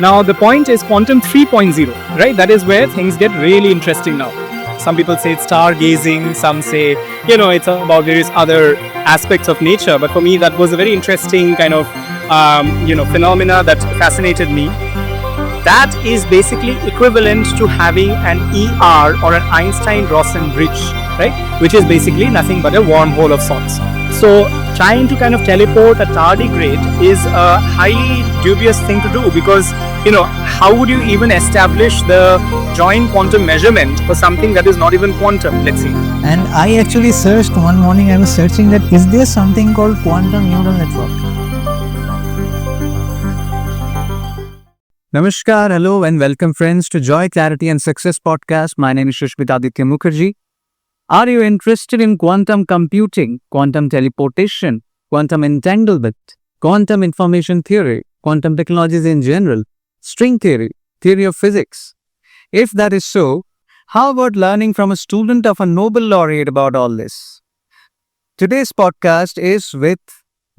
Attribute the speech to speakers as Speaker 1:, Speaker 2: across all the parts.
Speaker 1: Now the point is quantum 3.0, right? That is where things get really interesting now. Some people say it's stargazing, some say, it's about various other aspects of nature. But for me, that was a very interesting kind of, phenomena that fascinated me. That is basically equivalent to having an ER or an Einstein-Rosen bridge, right? Which is basically nothing but a wormhole of sorts. So trying to kind of teleport a tardigrade is a highly dubious thing to do because, how would you even establish the joint quantum measurement for something that is not even quantum, let's say?
Speaker 2: And I actually searched one morning, I was searching that is there something called quantum neural network?
Speaker 3: Namaskar, hello and welcome friends to Joy, Clarity and Success podcast. My name is Aditya Mukherjee. Are you interested in quantum computing, quantum teleportation, quantum entanglement, quantum information theory, quantum technologies in general, string theory, theory of physics? If that is so, how about learning from a student of a Nobel Laureate about all this? Today's podcast is with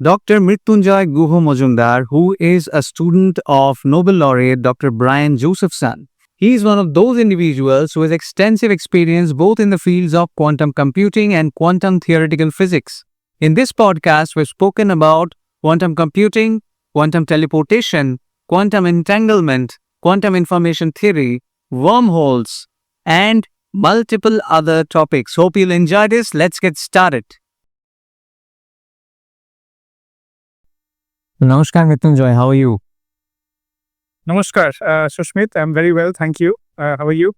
Speaker 3: Dr. Mrittunjoy Majumdar, who is a student of Nobel Laureate Dr. Brian Josephson. He is one of those individuals who has extensive experience both in the fields of quantum computing and quantum theoretical physics. In this podcast, we've spoken about quantum computing, quantum teleportation, quantum entanglement, quantum information theory, wormholes, and multiple other topics. Hope you'll enjoy this. Let's get started. Namaskar, Mrittunjoy. How are you?
Speaker 1: Namaskar, Sushmit. I'm very well, thank you. How are you?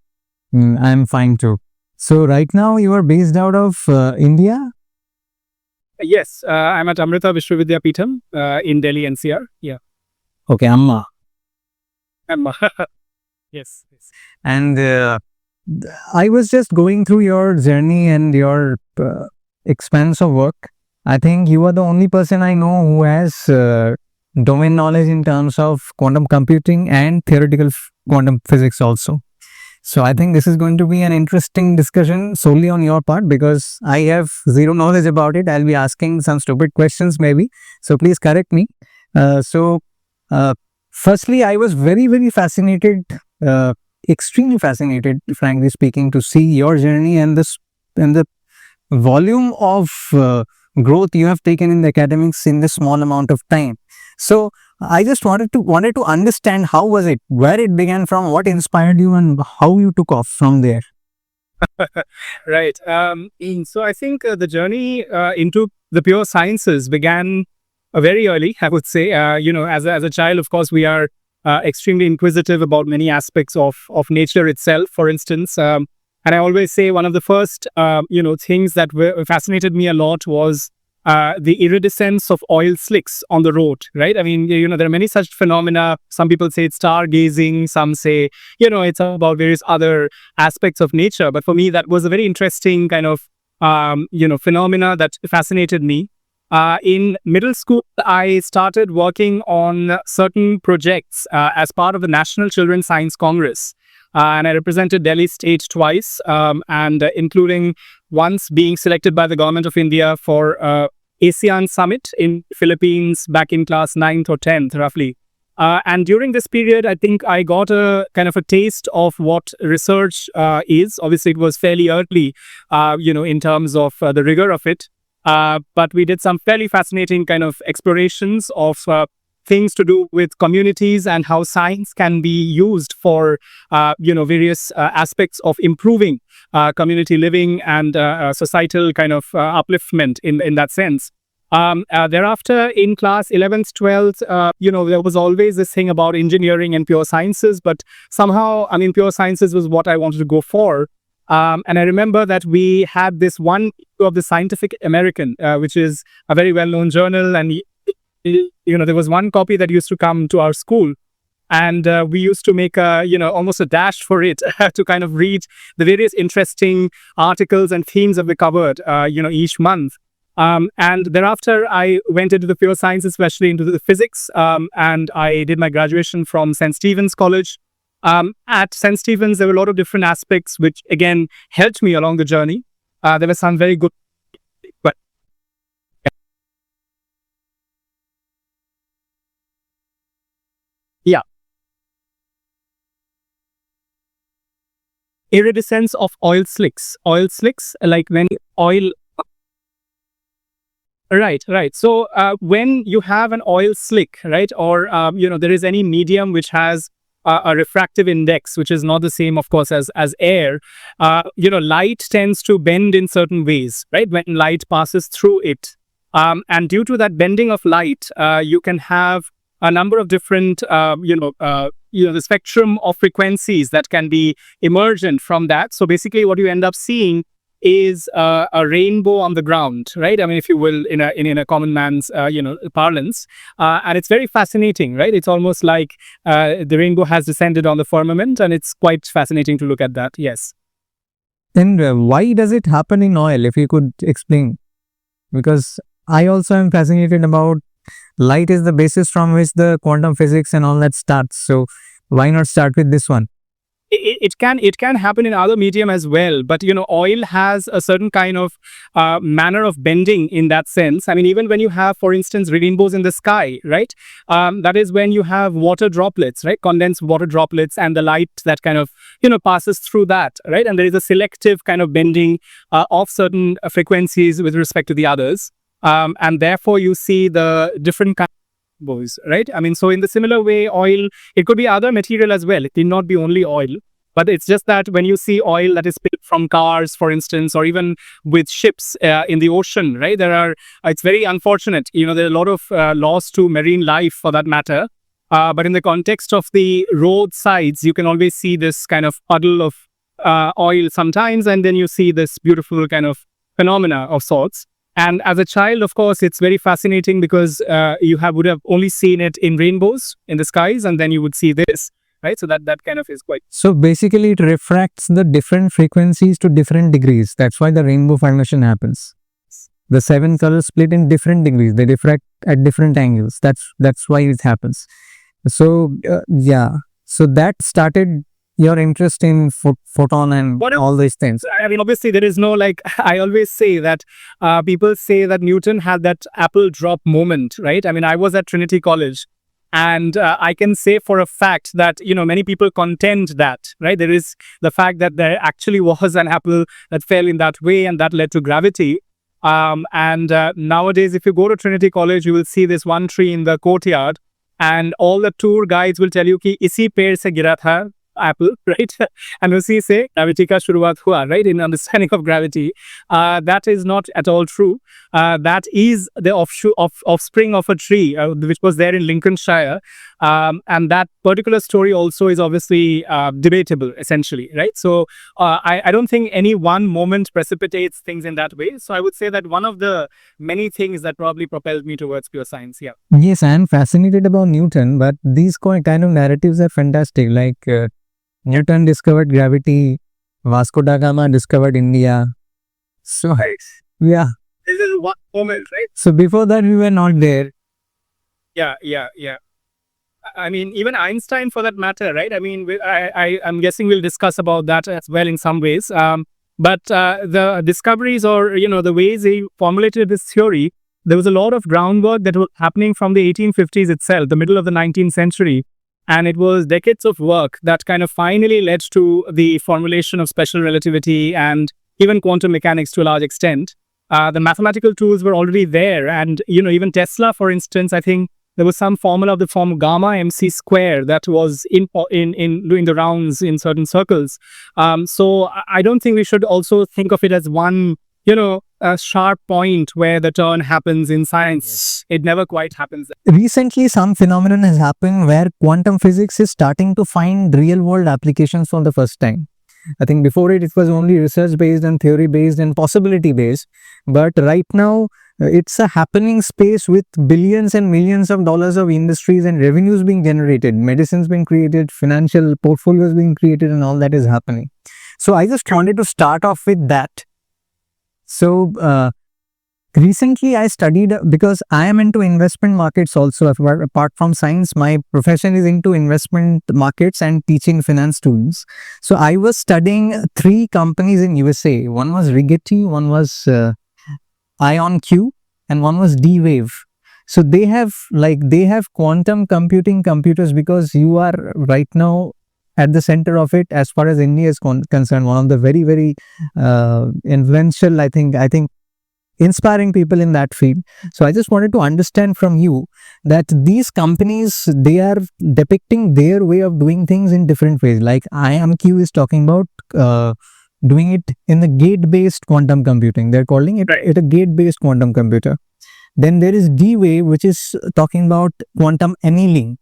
Speaker 3: I'm fine too. So right now you are based out of India?
Speaker 1: Yes, I'm at Amrita Vishwavidyapeetham in Delhi, NCR. Yeah.
Speaker 3: Okay, Amma.
Speaker 1: Yes.
Speaker 3: And I was just going through your journey and your expanse of work. I think you are the only person I know who has domain knowledge in terms of quantum computing and theoretical quantum physics also. So I think this is going to be an interesting discussion solely on your part because I have zero knowledge about it. I'll be asking some stupid questions maybe. So please correct me. Firstly, I was very, very fascinated, extremely fascinated, frankly speaking, to see your journey and the volume of growth you have taken in the academics in this small amount of time. So I just wanted to understand how was it, where it began from, what inspired you, and how you took off from there.
Speaker 1: Right. So I think the journey into the pure sciences began very early, I would say. As a child, of course, we are extremely inquisitive about many aspects of nature itself, for instance. And I always say one of the first, things that fascinated me a lot was the iridescence of oil slicks on the road, right? I mean, there are many such phenomena. Some people say it's stargazing. Some say, it's about various other aspects of nature. But for me, that was a very interesting kind of, phenomena that fascinated me. In middle school, I started working on certain projects as part of the National Children's Science Congress. And I represented Delhi state twice, and including once being selected by the government of India for ASEAN Summit in Philippines back in class 9th or 10th, roughly. And during this period, I think I got a kind of a taste of what research is. Obviously, it was fairly early, in terms of the rigor of it. But we did some fairly fascinating kind of explorations of things to do with communities and how science can be used for, various aspects of improving community living and societal kind of upliftment in that sense. Thereafter, in class 11th, 12th, there was always this thing about engineering and pure sciences, but somehow, pure sciences was what I wanted to go for. And I remember that we had this one issue of the Scientific American, which is a very well-known journal, and there was one copy that used to come to our school, and we used to make almost a dash for it to kind of read the various interesting articles and themes that we covered, each month. And thereafter, I went into the pure sciences, especially into the physics, and I did my graduation from St. Stephen's College. At St. Stephen's, there were a lot of different aspects which, again, helped me along the journey. There were some very good, but yeah. iridescence of oil slicks. Oil slicks, like when oil. Right. So when you have an oil slick, right, or there is any medium which has a refractive index, which is not the same, of course, as air. Light tends to bend in certain ways, right? When light passes through it, and due to that bending of light, you can have a number of different, the spectrum of frequencies that can be emergent from that. So basically, what you end up seeing is a rainbow on the ground, right? I mean, if you will, in a common man's parlance, and it's very fascinating, right? It's almost like the rainbow has descended on the firmament, and it's quite fascinating to look at that. Yes.
Speaker 2: And why does it happen in oil? If you could explain, because I also am fascinated about light is the basis from which the quantum physics and all that starts. So why not start with this one?
Speaker 1: It can happen in other medium as well, but oil has a certain kind of manner of bending in that sense. I mean, even when you have, for instance, rainbows in the sky, right, that is when you have water droplets, right, condensed water droplets, and the light that kind of passes through that, right, and there is a selective kind of bending of certain frequencies with respect to the others, and therefore you see the different kind boys, right? I mean, so in the similar way, oil, it could be other material as well. It need not be only oil, but it's just that when you see oil that is spilled from cars, for instance, or even with ships in the ocean, right? It's very unfortunate. There are a lot of loss to marine life for that matter. But in the context of the roadsides, you can always see this kind of puddle of oil sometimes, and then you see this beautiful kind of phenomena of sorts. And as a child, of course, it's very fascinating because you would have only seen it in rainbows in the skies, and then you would see this, right? So that kind of is quite.
Speaker 2: So basically, it refracts the different frequencies to different degrees. That's why the rainbow formation happens. The 7 colors split in different degrees. They diffract at different angles. That's why it happens. So so that started your interest in photon and all these things.
Speaker 1: I mean, obviously, there is no I always say that people say that Newton had that apple drop moment, right? I mean, I was at Trinity College, and I can say for a fact that, many people contend that, right? There is the fact that there actually was an apple that fell in that way, and that led to gravity. And nowadays, if you go to Trinity College, you will see this one tree in the courtyard, and all the tour guides will tell you कि इसी पेड़ से गिरा था apple, right? And उसी से gravity का शुरुआत हुआ, right? In understanding of gravity, that is not at all true. That is the offspring of a tree which was there in Lincolnshire, and that particular story also is obviously debatable, essentially, right? So I don't think any one moment precipitates things in that way. So I would say that one of the many things that probably propelled me towards pure science. Yeah.
Speaker 2: Yes, I am fascinated about Newton, but these kind of narratives are fantastic. Like Newton discovered gravity, Vasco da Gama discovered India. So yeah,
Speaker 1: This is one moment, right?
Speaker 2: so before that we were not there.
Speaker 1: Yeah. I mean, even Einstein for that matter, right? I mean, I'm guessing we'll discuss about that as well in some ways. But the discoveries or, the ways he formulated this theory, there was a lot of groundwork that was happening from the 1850s itself, the middle of the 19th century. And it was decades of work that kind of finally led to the formulation of special relativity and even quantum mechanics to a large extent. The mathematical tools were already there. And, even Tesla, for instance, I think there was some formula of the form gamma MC square that was in doing the rounds in certain circles. So I don't think we should also think of it as one, a sharp point where the turn happens in science. Yes. It never quite happens.
Speaker 2: Recently, some phenomenon has happened where quantum physics is starting to find real-world applications for the first time. I think before it was only research-based and theory-based and possibility-based. But right now, it's a happening space with billions and millions of dollars of industries and revenues being generated, medicines being created, financial portfolios being created, and all that is happening. So I just wanted to start off with that. So recently I studied, because I am into investment markets also. Apart from science, my profession is into investment markets and teaching finance students. So I was studying 3 companies in USA. One was Rigetti, one was IonQ, and one was D-Wave. So they have quantum computing computers, because you are right now at the center of it, as far as India is concerned, one of the very, very influential, I think inspiring people in that field. So I just wanted to understand from you that these companies, they are depicting their way of doing things in different ways. Like IonQ is talking about doing it in the gate-based quantum computing. They're calling it, a gate-based quantum computer. Then there is D-Wave, which is talking about quantum annealing.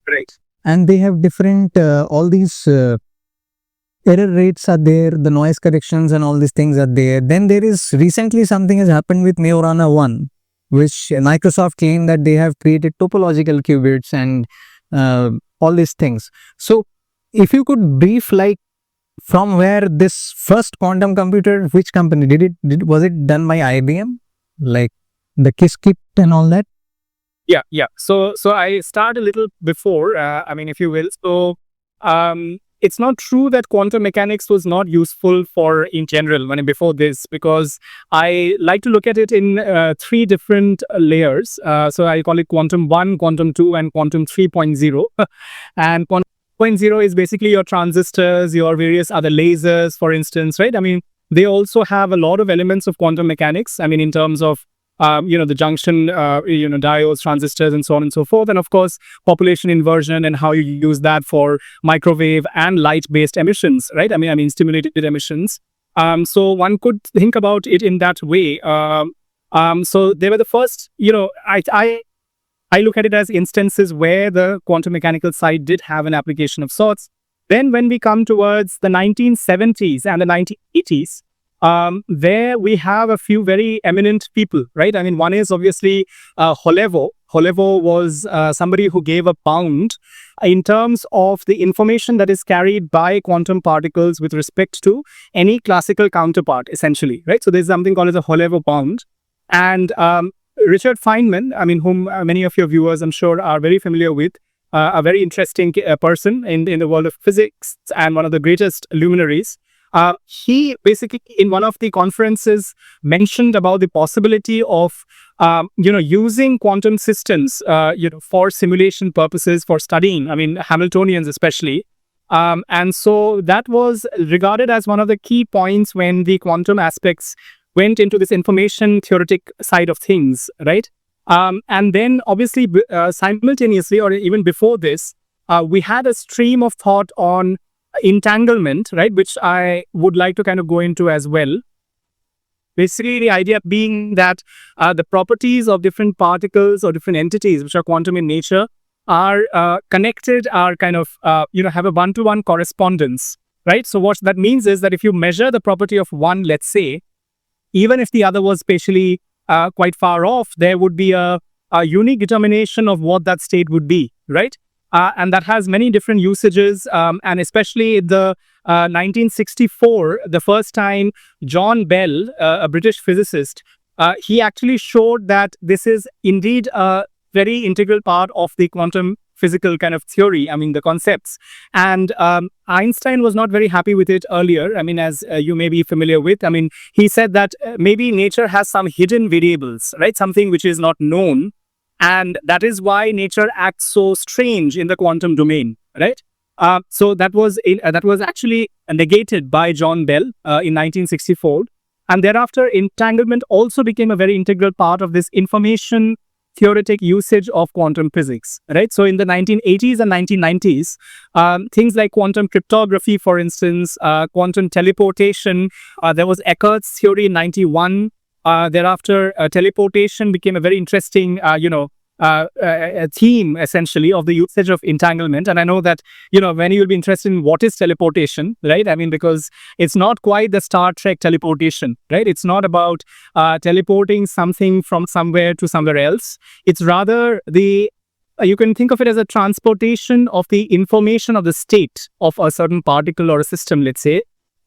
Speaker 1: Right.
Speaker 2: And they have different, all these error rates are there, the noise corrections and all these things are there. Then there is, recently something has happened with Majorana 1, which Microsoft claimed that they have created topological qubits and all these things. So if you could brief, like, from where this first quantum computer, which company did it, was it done by IBM? Like the Qiskit and all that?
Speaker 1: Yeah. So I start a little before, if you will. So it's not true that quantum mechanics was not useful in general before this, because I like to look at it in 3 different layers. So I call it quantum 1, quantum 2, and quantum 3.0. And quantum 3.0 is basically your transistors, your various other lasers, for instance, right? They also have a lot of elements of quantum mechanics, in terms of the junction, diodes, transistors, and so on and so forth. And of course, population inversion and how you use that for microwave and light-based emissions, right? Stimulated emissions. So one could think about it in that way. So they were the first, I look at it as instances where the quantum mechanical side did have an application of sorts. Then when we come towards the 1970s and the 1980s, there we have a few very eminent people, right? One is obviously Holevo. Holevo was somebody who gave a bound in terms of the information that is carried by quantum particles with respect to any classical counterpart, essentially, right? So there's something called as a Holevo bound. And Richard Feynman, whom many of your viewers, I'm sure, are very familiar with, a very interesting person in the world of physics and one of the greatest luminaries. He basically, in one of the conferences, mentioned about the possibility of, using quantum systems, for simulation purposes, for studying, Hamiltonians especially. And so that was regarded as one of the key points when the quantum aspects went into this information theoretic side of things, right? And then obviously, simultaneously, or even before this, we had a stream of thought on entanglement, right, which I would like to kind of go into as well. Basically, the idea being that the properties of different particles or different entities which are quantum in nature are connected, are kind of, have a one-to-one correspondence, right? So what that means is that if you measure the property of one, let's say, even if the other was spatially quite far off, there would be a unique determination of what that state would be, right? And that has many different usages, and especially the 1964, the first time John Bell, a British physicist, he actually showed that this is indeed a very integral part of the quantum physical kind of theory, the concepts. And Einstein was not very happy with it earlier, as you may be familiar with. He said that maybe nature has some hidden variables, right? Something which is not known. And that is why nature acts so strange in the quantum domain, right? So that was actually negated by John Bell in 1964. And thereafter, entanglement also became a very integral part of this information theoretic usage of quantum physics, right? So in the 1980s and 1990s, things like quantum cryptography, for instance, quantum teleportation, there was Eckert's theory in 91. Thereafter, teleportation became a very interesting, a theme, essentially, of the usage of entanglement. And I know that, when you'll be interested in what is teleportation, right? because it's not quite the Star Trek teleportation, right? It's not about teleporting something from somewhere to somewhere else. It's rather you can think of it as a transportation of the information of the state of a certain particle or a system, let's say,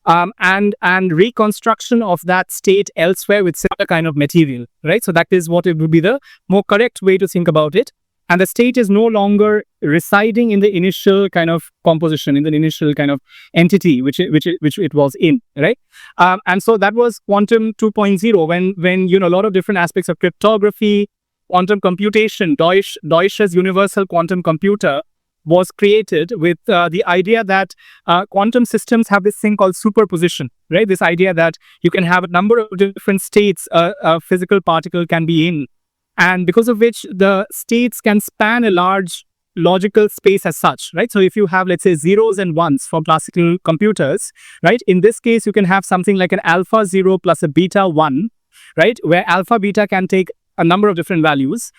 Speaker 1: and reconstruction of that state elsewhere with similar kind of material, right? So that is what it would be the more correct way to think about it. And the state is no longer residing in the initial kind of composition, in the initial kind of entity which it was in, right? And so that was quantum 2.0, when a lot of different aspects of cryptography, quantum computation, Deutsch's universal quantum computer, was created with the idea that quantum systems have this thing called superposition, right? This idea that you can have a number of different states a physical particle can be in, and because of which the states can span a large logical space as such, right? So if you have, let's say, zeros and ones for classical computers, right? In this case, you can have something like an alpha 0 plus a beta 1, right? Where alpha beta can take a number of different values,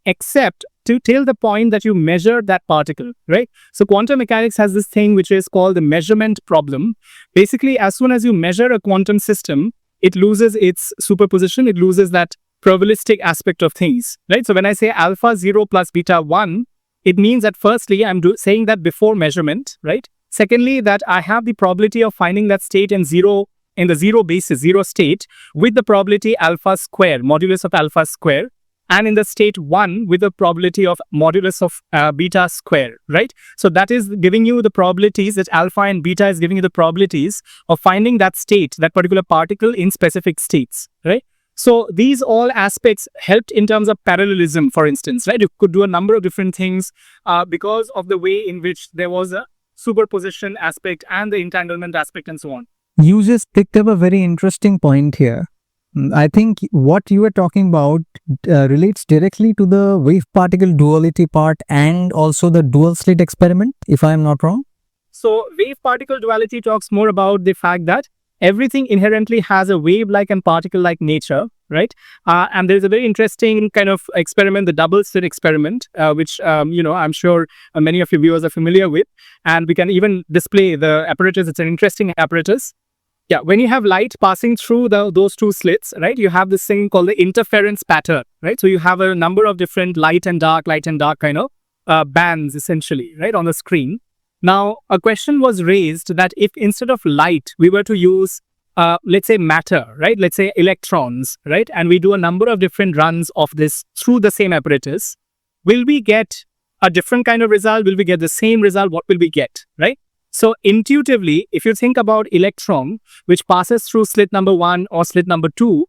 Speaker 1: except till the point that you measure that particle, right? So quantum mechanics has this thing which is called the measurement problem. Basically, as soon as you measure a quantum system, it loses its superposition, it loses that probabilistic aspect of things, right? So when I say alpha 0 plus beta 1, it means that firstly, I'm saying that before measurement, right? Secondly, that I have the probability of finding that state in the zero basis, zero state, with the probability alpha square, modulus of alpha square, and in the state 1 with the probability of modulus of beta square, right? So that is giving you the probabilities, that alpha and beta is giving you the probabilities of finding that state, that particular particle in specific states, right? So these all aspects helped in terms of parallelism, for instance, right? You could do a number of different things because of the way in which there was a superposition aspect and the entanglement aspect and so on.
Speaker 2: You just picked up a very interesting point here. I think what you were talking about relates directly to the wave-particle duality part and also the dual slit experiment, if I am not wrong.
Speaker 1: So wave-particle duality talks more about the fact that everything inherently has a wave-like and particle-like nature, right? And there's a very interesting kind of experiment, the double slit experiment, which, I'm sure many of your viewers are familiar with. And we can even display the apparatus. It's an interesting apparatus. Yeah, when you have light passing through those two slits, right, you have this thing called the interference pattern, right? So you have a number of different light and dark kind of bands, essentially, right, on the screen. Now, a question was raised that if instead of light, we were to use, let's say, matter, right? Let's say electrons, right? And we do a number of different runs of this through the same apparatus, will we get a different kind of result? Will we get the same result? What will we get, right? So intuitively, if you think about electron, which passes through slit number 1 or slit number 2,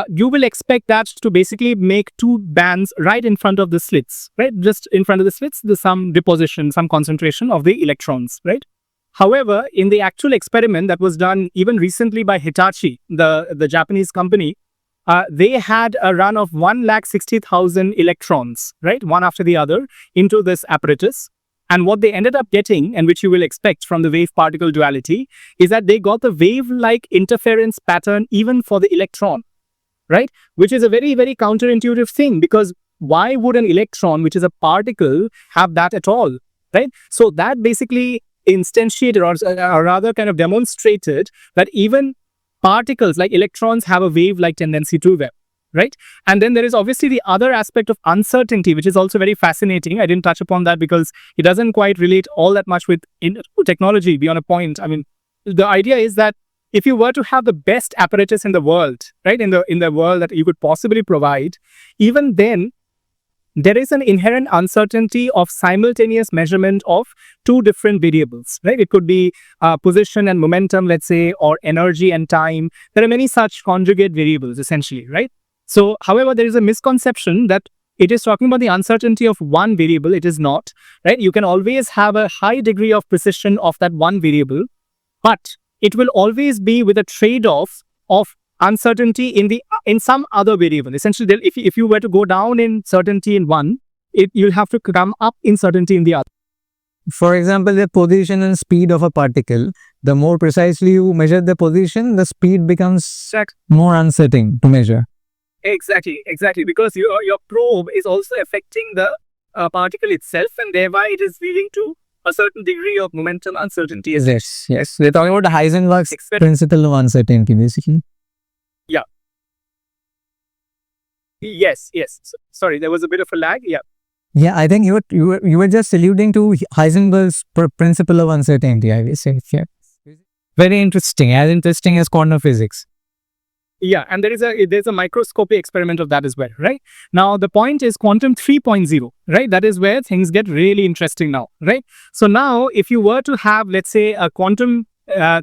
Speaker 1: you will expect that to basically make two bands right in front of the slits, right? Just in front of the slits, there's some deposition, some concentration of the electrons, right? However, in the actual experiment that was done even recently by Hitachi, the Japanese company, they had a run of 160,000 electrons, right? One after the other into this apparatus. And what they ended up getting, and which you will expect from the wave-particle duality, is that they got the wave-like interference pattern even for the electron, right? Which is a very, very counterintuitive thing, because why would an electron, which is a particle, have that at all, right? So that basically instantiated or rather kind of demonstrated that even particles like electrons have a wave-like tendency to them, right? And then there is obviously the other aspect of uncertainty, which is also very fascinating. I didn't touch upon that because it doesn't quite relate all that much with technology beyond a point. I mean, the idea is that if you were to have the best apparatus in the world, right, in the world that you could possibly provide, even then, there is an inherent uncertainty of simultaneous measurement of two different variables, right? It could be position and momentum, let's say, or energy and time. There are many such conjugate variables, essentially, right? So, however, there is a misconception that it is talking about the uncertainty of one variable. It is not, right? You can always have a high degree of precision of that one variable, but it will always be with a trade-off of uncertainty in some other variable. Essentially, if you were to go down in certainty in one, you'll have to come up in certainty in the other.
Speaker 2: For example, the position and speed of a particle, the more precisely you measure the position, the speed becomes more uncertain to measure.
Speaker 1: Exactly, because your probe is also affecting the particle itself, and thereby it is leading to a certain degree of momentum uncertainty.
Speaker 2: Yes. We're talking about the Heisenberg's principle of uncertainty, basically.
Speaker 1: Yeah. Yes. Sorry, there was a bit of a lag. Yeah.
Speaker 2: Yeah, I think you were just alluding to Heisenberg's principle of uncertainty, I will say. Yeah. Very interesting, as interesting as quantum physics.
Speaker 1: Yeah, and there's a microscopy experiment of that as well, right? Now, the point is quantum 3.0, right? That is where things get really interesting now, right? So now, if you were to have, let's say, a quantum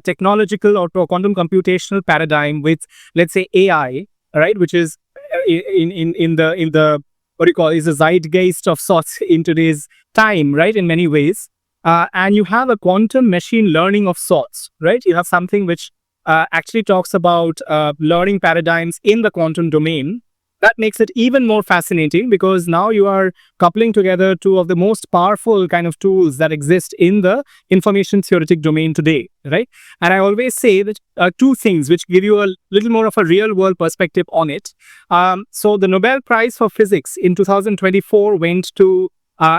Speaker 1: technological or quantum computational paradigm with, let's say, AI, right, which is in the what do you call it, is the zeitgeist of sorts in today's time, right, in many ways. And you have a quantum machine learning of sorts, right? You have something which actually talks about learning paradigms in the quantum domain. That makes it even more fascinating because now you are coupling together two of the most powerful kind of tools that exist in the information theoretic domain today, right? And I always say that two things which give you a little more of a real world perspective on it. So the Nobel Prize for Physics in 2024 went to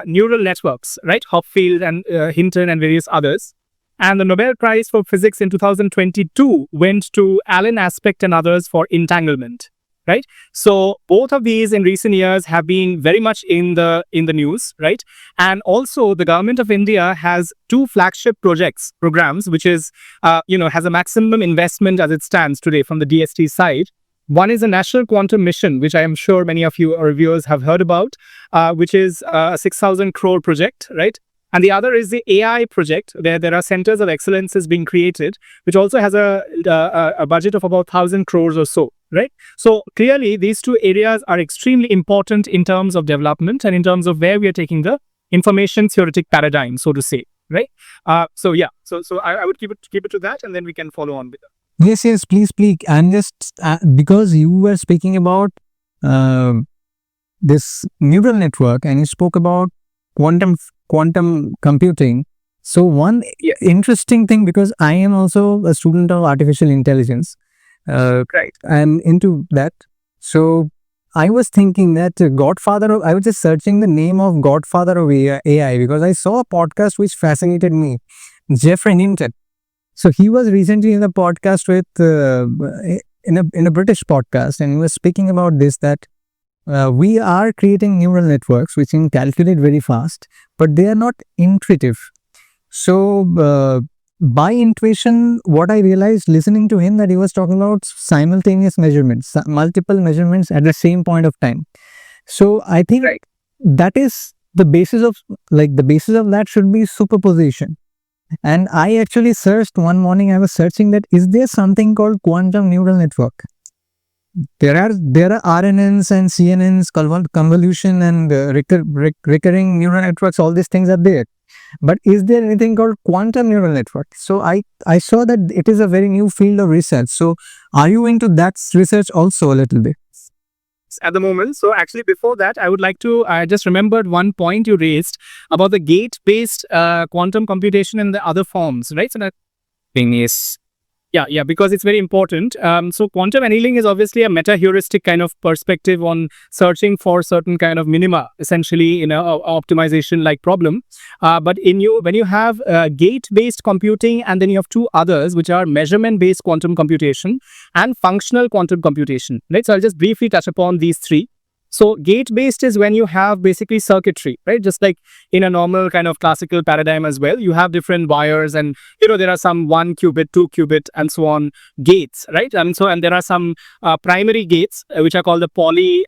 Speaker 1: neural networks, right? Hopfield and Hinton and various others. And the Nobel Prize for Physics in 2022 went to Alan Aspect and others for entanglement, right? So both of these in recent years have been very much in the news, right? And also the government of India has two flagship programs, which is, has a maximum investment as it stands today from the DST side. One is a national quantum mission, which I am sure many of you or viewers have heard about, which is a 6,000 crore project, right? And the other is the AI project. There are centers of excellences being created, which also has a budget of about 1,000 crores or so, right? So clearly, these two areas are extremely important in terms of development and in terms of where we are taking the information theoretic paradigm, so to say, right? So I would keep it to that, and then we can follow on with that.
Speaker 2: Yes, please. And just because you were speaking about this neural network and you spoke about quantum computing. So one interesting thing, because I am also a student of artificial intelligence,
Speaker 1: Right.
Speaker 2: I'm into that. So I was thinking that I was just searching the name of godfather of AI because I saw a podcast which fascinated me, Jeffrey Hinton. So he was recently in a podcast with in a British podcast, and he was speaking about this, that we are creating neural networks which can calculate very fast, but they are not intuitive. So by intuition, what I realized listening to him, that he was talking about simultaneous measurements, multiple measurements at the same point of time. So I think that is the basis of that should be superposition. And I actually searched one morning, I was searching that is there something called quantum neural network? There are RNNs and CNNs, convolution and recurring neural networks, all these things are there. But is there anything called quantum neural network? So I saw that it is a very new field of research. So are you into that research also a little bit?
Speaker 1: At the moment. So actually before that, I would like to, I just remembered one point you raised about the gate-based quantum computation and the other forms, right? So that thing is, yeah, because it's very important. So quantum annealing is obviously a meta-heuristic kind of perspective on searching for certain kind of minima, essentially in a optimization like problem. But when you have gate-based computing, and then you have two others, which are measurement-based quantum computation and functional quantum computation, right? So I'll just briefly touch upon these three. So gate-based is when you have basically circuitry, right? Just like in a normal kind of classical paradigm as well, you have different wires, and there are some 1 qubit, 2 qubit, and so on gates, right? And there are some primary gates which are called the poly,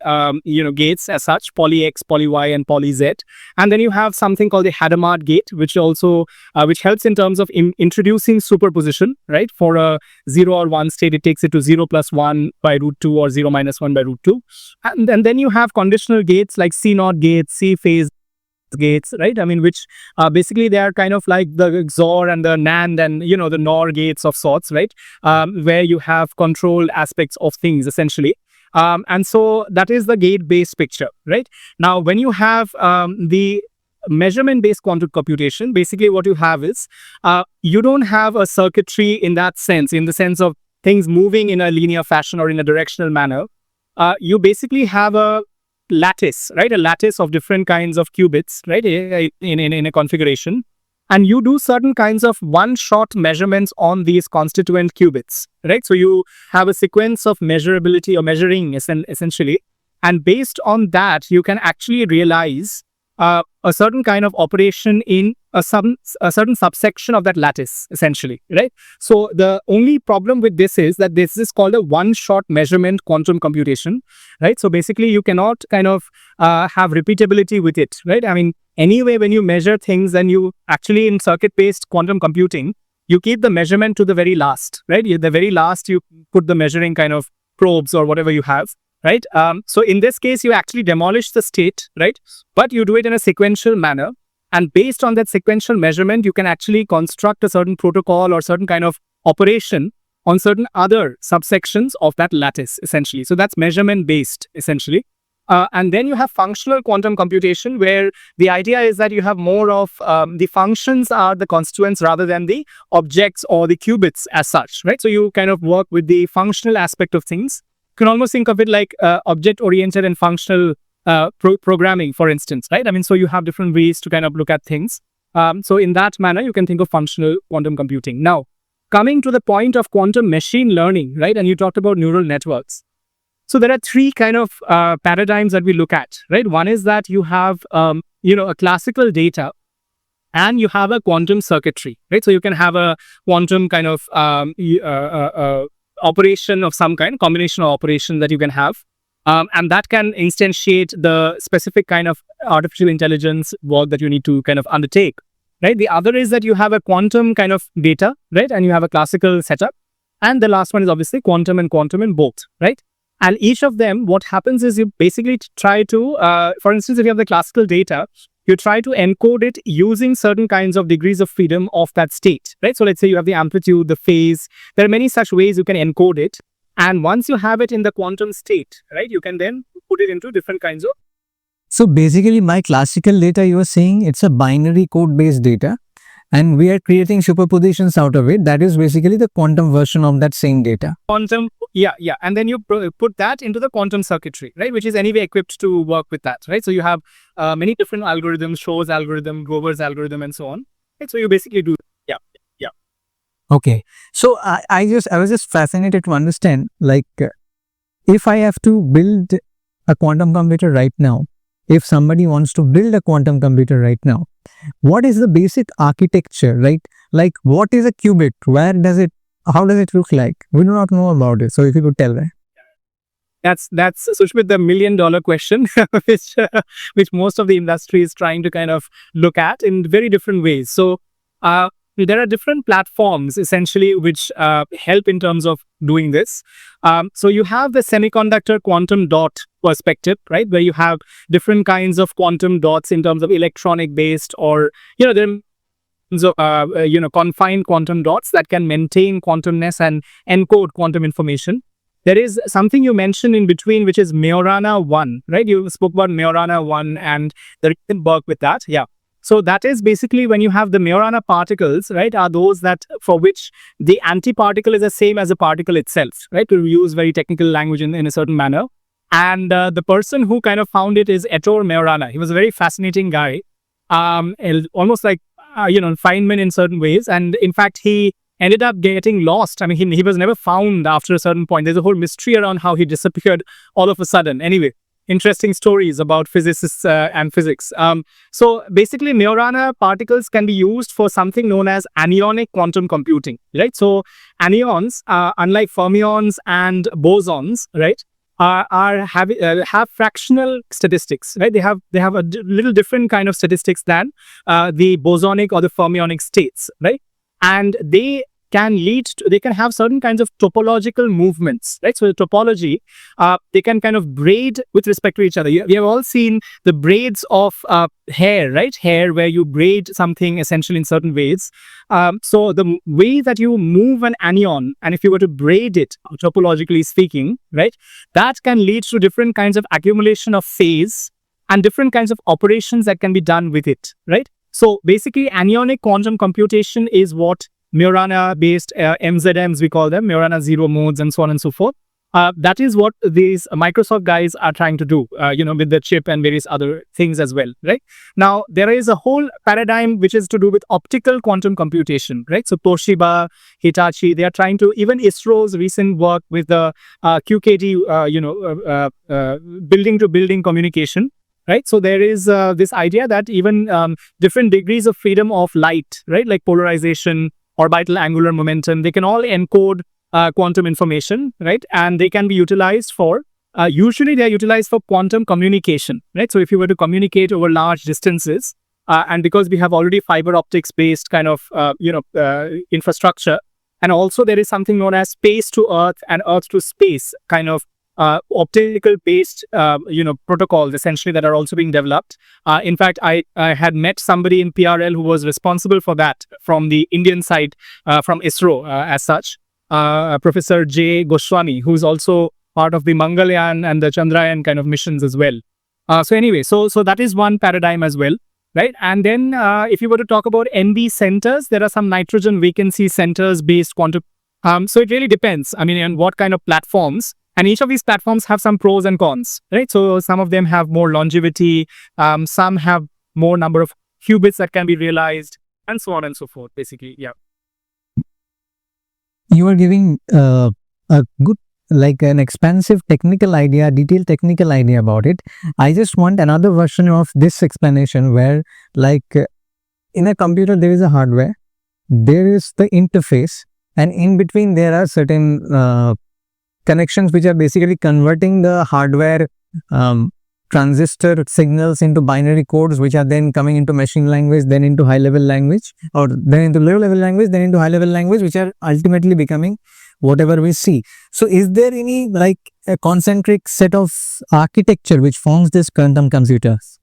Speaker 1: gates as such, poly X, poly Y, and poly Z. And then you have something called the Hadamard gate, which also which helps in terms of introducing superposition, right? For a 0 or 1 state, it takes it to 0 plus 1 by root 2 or 0 minus 1 by root 2. And then you have conditional gates like C0 gates, C phase gates, right? I mean, which basically they are kind of like the XOR and the NAND and the NOR gates of sorts, right? Where you have controlled aspects of things essentially. And so that is the gate-based picture, right? Now, when you have the measurement-based quantum computation, basically what you have is you don't have a circuitry in that sense, in the sense of things moving in a linear fashion or in a directional manner. You basically have a lattice, right? A lattice of different kinds of qubits, right? In a configuration. And you do certain kinds of one-shot measurements on these constituent qubits, right? So you have a sequence of measurability or measuring essentially. And based on that, you can actually realize a certain kind of operation in a certain subsection of that lattice, essentially, right? So the only problem with this is that this is called a one-shot measurement quantum computation, right? So basically, you cannot kind of have repeatability with it, right? I mean, anyway, when you measure things, and you actually in circuit-based quantum computing, you keep the measurement to the very last, right? The very last, you put the measuring kind of probes or whatever you have. right? So in this case, you actually demolish the state, right? But you do it in a sequential manner. And based on that sequential measurement, you can actually construct a certain protocol or certain kind of operation on certain other subsections of that lattice, essentially. So that's measurement based, essentially. And then you have functional quantum computation, where the idea is that you have more of the functions are the constituents rather than the objects or the qubits as such, right? So you kind of work with the functional aspect of things. You can almost think of it like object-oriented and functional programming, for instance, right? I mean, so you have different ways to kind of look at things. So in that manner, you can think of functional quantum computing. Now, coming to the point of quantum machine learning, right? And you talked about neural networks. So there are three kind of paradigms that we look at, right? One is that you have, a classical data and you have a quantum circuitry, right? So you can have a quantum kind of operation of some kind, combination of operation that you can have. And that can instantiate the specific kind of artificial intelligence work that you need to kind of undertake, right? The other is that you have a quantum kind of data, right? And you have a classical setup. And the last one is obviously quantum and quantum in both, right? And each of them, what happens is you basically try to, for instance, if you have the classical data, you try to encode it using certain kinds of degrees of freedom of that state, right? So let's say you have the amplitude, the phase. There are many such ways you can encode it. And once you have it in the quantum state, right, you can then put it into different kinds of.
Speaker 2: So basically, my classical data, you are saying it's a binary code-based data, and we are creating superpositions out of it. That is basically the quantum version of that same data.
Speaker 1: Quantum, yeah. And then you put that into the quantum circuitry, right, which is anyway equipped to work with that, right? So you have many different algorithms, Shor's algorithm, Grover's algorithm, and so on. Right? So you basically do, yeah.
Speaker 2: Okay. So I was just fascinated to understand, like, if I have to build a quantum computer right now, if somebody wants to build a quantum computer right now, what is the basic architecture, right? Like, what is a qubit? How does it look like? We do not know about it. So if you could tell that.
Speaker 1: That's Sushmit, the $1 million question, which most of the industry is trying to kind of look at in very different ways. So there are different platforms essentially which help in terms of doing this. So you have the semiconductor quantum dot perspective, right, where you have different kinds of quantum dots in terms of electronic based, or there are confined quantum dots that can maintain quantumness and encode quantum information. There is something you mentioned in between, which is Majorana 1, right? You spoke about Majorana 1 and the recent work with that. Yeah. So that is basically when you have the Majorana particles, right, are those that for which the antiparticle is the same as the particle itself, right? To use very technical language in a certain manner. And the person who kind of found it is Ettore Majorana. He was a very fascinating guy, almost like, Feynman in certain ways. And in fact, he ended up getting lost. I mean, he was never found after a certain point. There's a whole mystery around how he disappeared all of a sudden. Anyway, interesting stories about physicists and physics. So basically, Majorana particles can be used for something known as anionic quantum computing, right? So anions, unlike fermions and bosons, right, have fractional statistics, right? They have a little different kind of statistics than the bosonic or the fermionic states, right? And they can have certain kinds of topological movements, right? So the topology, they can kind of braid with respect to each other. We have all seen the braids of hair, right? Hair, where you braid something essentially in certain ways. So the way that you move an anion, and if you were to braid it, topologically speaking, right, that can lead to different kinds of accumulation of phase and different kinds of operations that can be done with it, right? So basically, anionic quantum computation is what Majorana-based MZMs, we call them, Majorana zero modes, and so on and so forth. That is what these Microsoft guys are trying to do, with the chip and various other things as well, right? Now, there is a whole paradigm which is to do with optical quantum computation, right? So Toshiba, Hitachi, they are trying to, even ISRO's recent work with the QKD, building-to-building communication, right? So there is this idea that even different degrees of freedom of light, right, like polarization, orbital angular momentum, they can all encode quantum information, right? And they can be utilized for, usually they're utilized for quantum communication, right? So if you were to communicate over large distances, and because we have already fiber optics based kind of, infrastructure, and also there is something known as space to earth and earth to space kind of optical based protocols essentially that are also being developed. In fact, I had met somebody in PRL who was responsible for that from the Indian side, from ISRO as such, Professor J. Goswami, who's also part of the Mangalyaan and the Chandrayaan kind of missions as well. So anyway, so that is one paradigm as well, right? And then if you were to talk about NB centers, there are some nitrogen vacancy centers based quantum. So it really depends, I mean, on what kind of platforms. And each of these platforms have some pros and cons, right? So some of them have more longevity, some have more number of qubits that can be realized, and so on and so forth, basically, yeah.
Speaker 2: You are giving a good, like an expansive technical idea, detailed technical idea about it. I just want another version of this explanation where, like, in a computer, there is a hardware, there is the interface, and in between there are certain connections which are basically converting the hardware transistor signals into binary codes, which are then coming into machine language, then into high level language, or then into low level language, then into high level language, which are ultimately becoming whatever we see. So is there any like a concentric set of architecture which forms this quantum computers?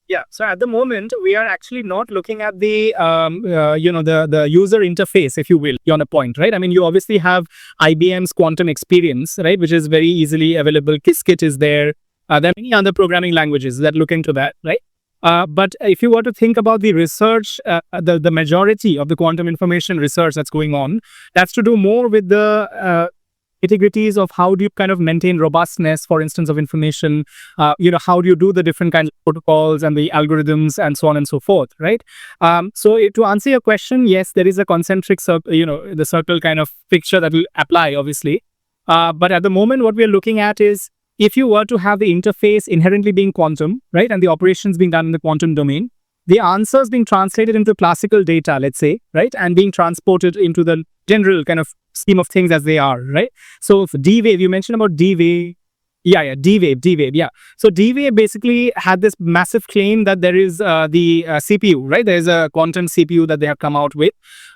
Speaker 1: Yeah, so at the moment, we are actually not looking at the, the user interface, if you will, on a point, right? I mean, you obviously have IBM's quantum experience, right, which is very easily available. Qiskit is there. There are many other programming languages that look into that, right? But if you were to think about the research, the majority of the quantum information research that's going on, that's to do more with the integrities of how do you kind of maintain robustness, for instance, of information, how do you do the different kinds of protocols and the algorithms and so on and so forth, right? So to answer your question, yes, there is a concentric circle, the circle kind of picture that will apply, obviously. But at the moment, what we are looking at is, if you were to have the interface inherently being quantum, right, and the operations being done in the quantum domain, the answers being translated into classical data, let's say, right, and being transported into the general kind of scheme of things as they are, right? So D-Wave, you mentioned about D-Wave. Yeah, D-Wave, yeah. So D-Wave basically had this massive claim that there is the CPU, right? There's a quantum CPU that they have come out with.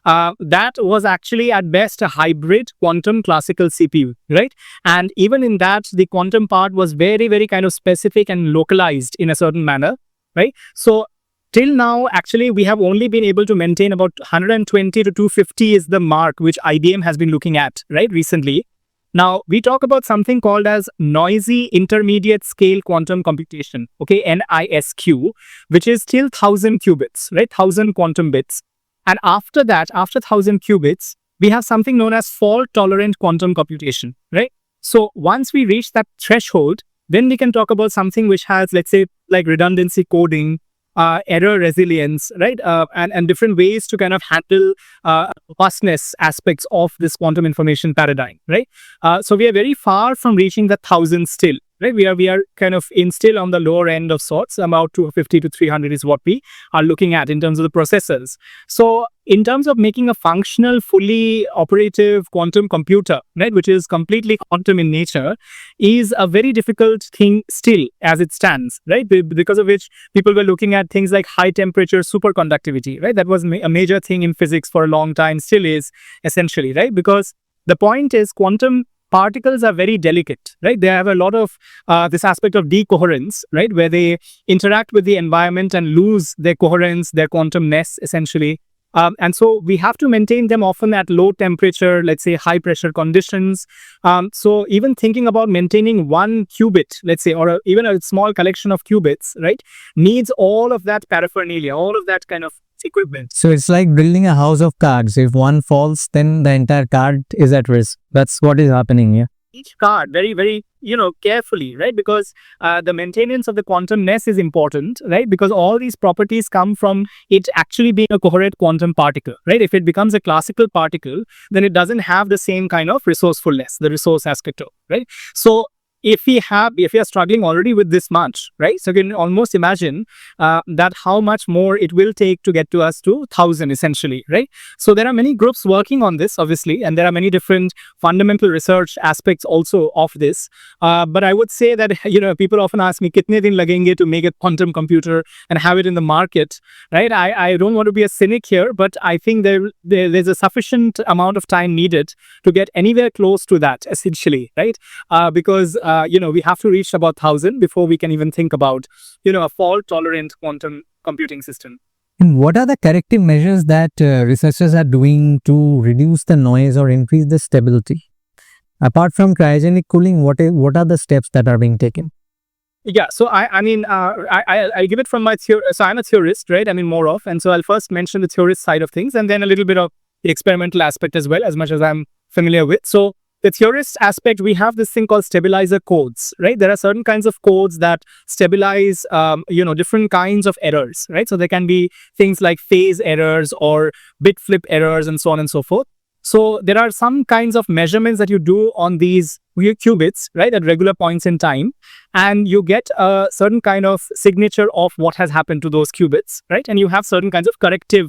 Speaker 1: That was actually at best a hybrid quantum classical CPU, right? And even in that, the quantum part was very, very kind of specific and localized in a certain manner, right? So till now, actually, we have only been able to maintain about 120 to 250 is the mark which IBM has been looking at, right, recently. Now, we talk about something called as noisy intermediate scale quantum computation, okay, NISQ, which is still 1000 qubits, right, 1000 quantum bits. And after that, after 1000 qubits, we have something known as fault tolerant quantum computation, right? So once we reach that threshold, then we can talk about something which has, let's say, like redundancy coding, error resilience, right? And different ways to kind of handle robustness aspects of this quantum information paradigm, right? So we are very far from reaching the 1000 still, right? We are kind of still on the lower end of sorts. About 250 to 300 is what we are looking at in terms of the processors. So in terms of making a functional, fully operative quantum computer, right, which is completely quantum in nature, is a very difficult thing still as it stands, right? Because of which people were looking at things like high temperature superconductivity, right? That was a major thing in physics for a long time, still is essentially, right? Because the point is quantum particles are very delicate, right? They have a lot of this aspect of decoherence, right? Where they interact with the environment and lose their coherence, their quantumness, essentially. And so we have to maintain them often at low temperature, let's say high pressure conditions. So even thinking about maintaining one qubit, let's say, or even a small collection of qubits, right, needs all of that paraphernalia, all of that kind of equipment.
Speaker 2: So it's like building a house of cards. If one falls, then the entire card is at risk. That's what is happening here.
Speaker 1: Each card very, very, carefully, right? Because the maintenance of the quantumness is important, right? Because all these properties come from it actually being a coherent quantum particle, right? If it becomes a classical particle, then it doesn't have the same kind of resourcefulness, the resource aspect of, right? So if we are struggling already with this much, right? So you can almost imagine that how much more it will take to get to us to 1,000 essentially, right? So there are many groups working on this, obviously, and there are many different fundamental research aspects also of this. But I would say that, people often ask me, kitne din lagenge to make a quantum computer and have it in the market, right? I don't want to be a cynic here, but I think there's a sufficient amount of time needed to get anywhere close to that, essentially, right? Because we have to reach about 1,000 before we can even think about, a fault-tolerant quantum computing system.
Speaker 2: And what are the corrective measures that researchers are doing to reduce the noise or increase the stability? Apart from cryogenic cooling, what are the steps that are being taken?
Speaker 1: Yeah, so I give it from my theory. So I'm a theorist, right? More of, and so I'll first mention the theorist side of things, and then a little bit of the experimental aspect as well, as much as I'm familiar with. So the theorist aspect, we have this thing called stabilizer codes, right? There are certain kinds of codes that stabilize, different kinds of errors, right? So there can be things like phase errors or bit flip errors and so on and so forth. So there are some kinds of measurements that you do on these qubits, right, at regular points in time, and you get a certain kind of signature of what has happened to those qubits, right? And you have certain kinds of corrective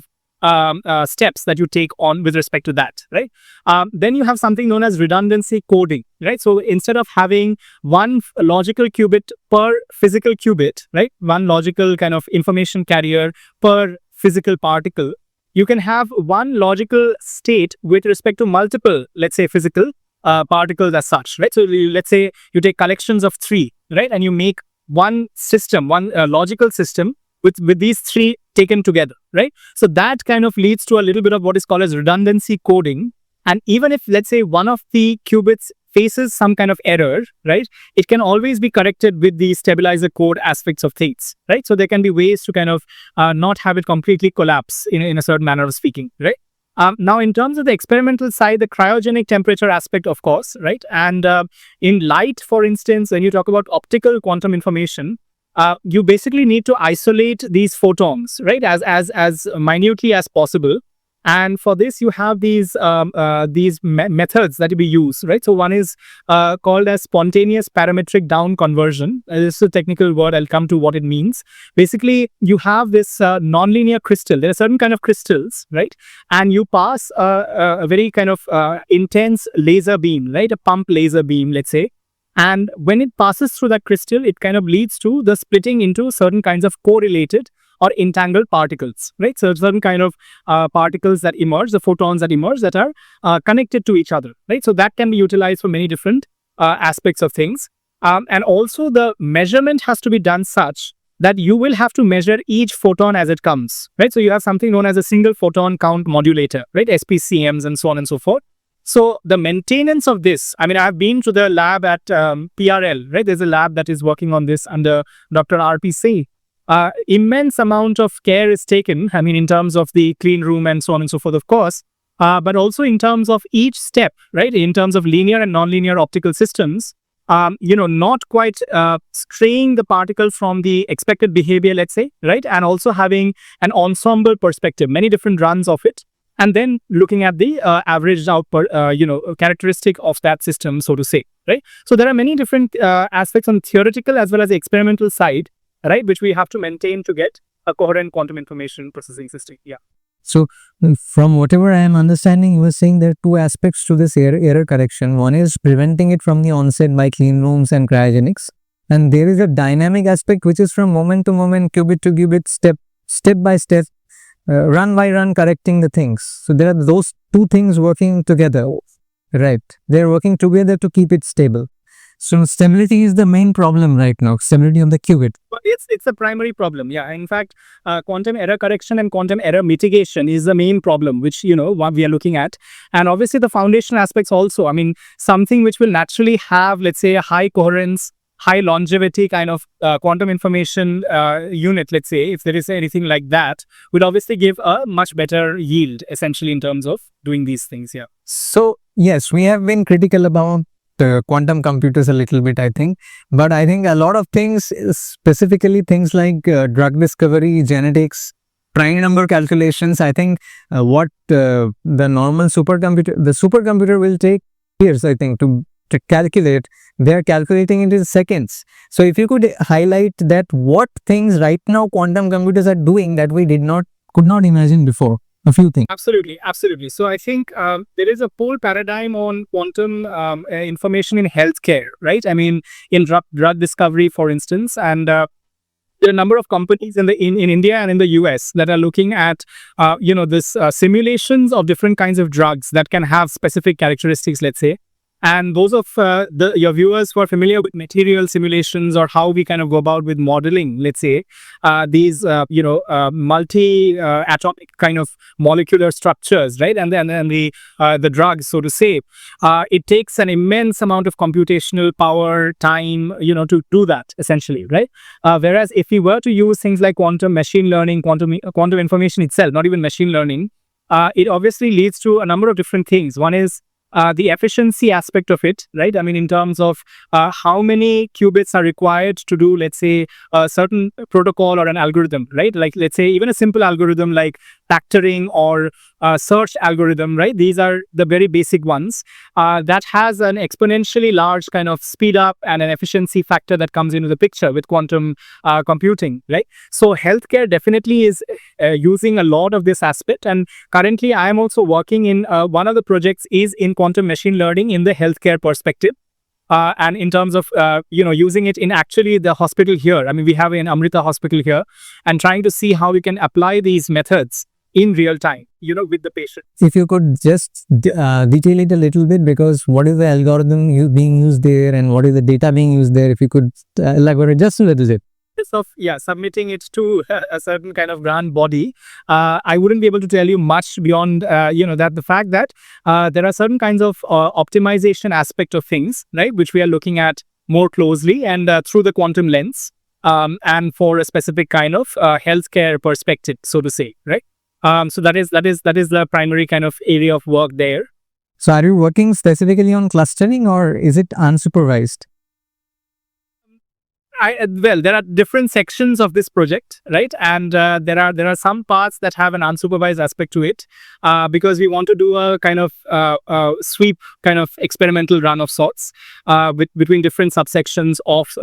Speaker 1: steps that you take on with respect to that, right? Then you have something known as redundancy coding, right? So instead of having one logical qubit per physical qubit, right, one logical kind of information carrier per physical particle, you can have one logical state with respect to multiple, let's say, physical particles as such, right? So let's say you take collections of 3, right, and you make one system, one logical system with these 3 taken together, right? So that kind of leads to a little bit of what is called as redundancy coding. And even if, let's say, one of the qubits faces some kind of error, right, it can always be corrected with the stabilizer code aspects of things, right? So there can be ways to kind of not have it completely collapse in a certain manner of speaking, right? Now, in terms of the experimental side, the cryogenic temperature aspect, of course, right? And in light, for instance, when you talk about optical quantum information, you basically need to isolate these photons, right, as minutely as possible. And for this, you have these methods that we use, right? So one is called as spontaneous parametric down conversion. This is a technical word. I'll come to what it means. Basically, you have this nonlinear crystal. There are certain kind of crystals, right? And you pass a very kind of intense laser beam, right? A pump laser beam, let's say. And when it passes through that crystal, it kind of leads to the splitting into certain kinds of correlated or entangled particles, right? So certain kind of particles that emerge, the photons that emerge that are connected to each other, right? So that can be utilized for many different aspects of things. And also the measurement has to be done such that you will have to measure each photon as it comes, right? So you have something known as a single photon count modulator, right? SPCMs and so on and so forth. So the maintenance of this, I've been to the lab at PRL, right? There's a lab that is working on this under Dr. RPC. Immense amount of care is taken, in terms of the clean room and so on and so forth, of course, but also in terms of each step, right? In terms of linear and nonlinear optical systems, not quite straying the particle from the expected behavior, let's say, right? And also having an ensemble perspective, many different runs of it. And then looking at the averaged out, characteristic of that system, so to say, right? So there are many different aspects on theoretical as well as the experimental side, right, which we have to maintain to get a coherent quantum information processing system. Yeah.
Speaker 2: So from whatever I am understanding, you were saying there are 2 aspects to this error correction. One is preventing it from the onset by clean rooms and cryogenics. And there is a dynamic aspect, which is from moment to moment, qubit to qubit, step by step, run by run, correcting the things. So there are those 2 things working together, right? They're working together to keep it stable. So stability is the main problem right now, stability of the qubit.
Speaker 1: But it's the primary problem, yeah. In fact, quantum error correction and quantum error mitigation is the main problem, which, what we are looking at. And obviously the foundational aspects also, something which will naturally have, let's say, a high coherence, high longevity kind of quantum information unit, let's say, if there is anything like that, will obviously give a much better yield, essentially, in terms of doing these things, yeah.
Speaker 2: So, yes, we have been critical about quantum computers a little bit, I think. But I think a lot of things, specifically things like drug discovery, genetics, prime number calculations, I think what the normal supercomputer will take years, I think, to to calculate, they are calculating it in seconds. So if you could highlight that, what things right now quantum computers are doing that we could not imagine before, a few things.
Speaker 1: Absolutely, absolutely. So I think there is a whole paradigm on quantum information in healthcare, right? I mean, in drug discovery, for instance, and there are a number of companies in India and in the US that are looking at this simulations of different kinds of drugs that can have specific characteristics, let's say. And those of your viewers who are familiar with material simulations, or how we kind of go about with modeling, let's say, these multi-atomic kind of molecular structures, right? And then the drugs, so to say, it takes an immense amount of computational power, time, to do that, essentially, right? Whereas if we were to use things like quantum machine learning, quantum information itself, not even machine learning, it obviously leads to a number of different things. One is the efficiency aspect of it, right? I mean, in terms of how many qubits are required to do, let's say, a certain protocol or an algorithm, right? Like, let's say, even a simple algorithm like factoring or search algorithm, right? These are the very basic ones that has an exponentially large kind of speed up and an efficiency factor that comes into the picture with quantum computing, right? So healthcare definitely is using a lot of this aspect. And currently, I am also working in one of the projects is in quantum machine learning in the healthcare perspective. And in terms of, using it in actually the hospital here. I mean, we have an Amrita hospital here, and trying to see how we can apply these methods in real time, with the patient.
Speaker 2: If you could just detail it a little bit, because what is the algorithm being used there and what is the data being used there, if you could elaborate just a little bit.
Speaker 1: Of submitting it to a certain kind of grand body, I wouldn't be able to tell you much beyond that the fact that there are certain kinds of optimization aspect of things, right, which we are looking at more closely and through the quantum lens, and for a specific kind of healthcare perspective, so to say, right. So that is the primary kind of area of work there.
Speaker 2: So are you working specifically on clustering, or is it unsupervised?
Speaker 1: Well, there are different sections of this project, right? And there are some parts that have an unsupervised aspect to it, because we want to do a kind of sweep kind of experimental run of sorts between different subsections of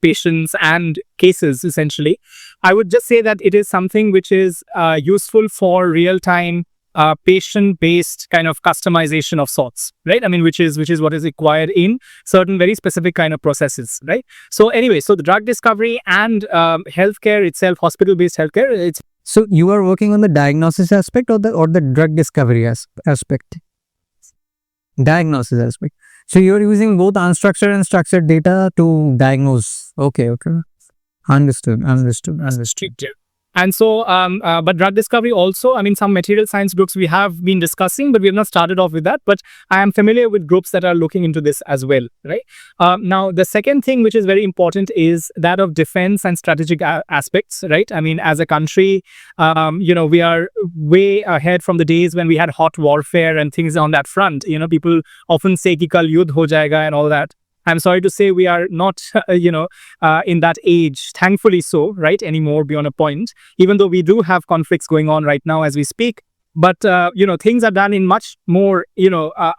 Speaker 1: patients and cases. Essentially, I would just say that it is something which is useful for real-time patient-based kind of customization of sorts, right? I mean, which is what is required in certain very specific kind of processes, right? So anyway, so the drug discovery and healthcare itself, hospital-based healthcare, it's...
Speaker 2: So you are working on the diagnosis aspect or the drug discovery aspect? Diagnosis aspect. So you're using both unstructured and structured data to diagnose. Okay. Understood.
Speaker 1: And so, but drug discovery also, I mean, some material science groups we have been discussing, but we have not started off with that. But I am familiar with groups that are looking into this as well, right? Now, the second thing which is very important is that of defense and strategic aspects, right? I mean, as a country, we are way ahead from the days when we had hot warfare and things on that front. People often say ki kal yudh ho jayega and all that. I'm sorry to say we are not, in that age, thankfully so, right, anymore beyond a point, even though we do have conflicts going on right now as we speak. But, things are done in much more,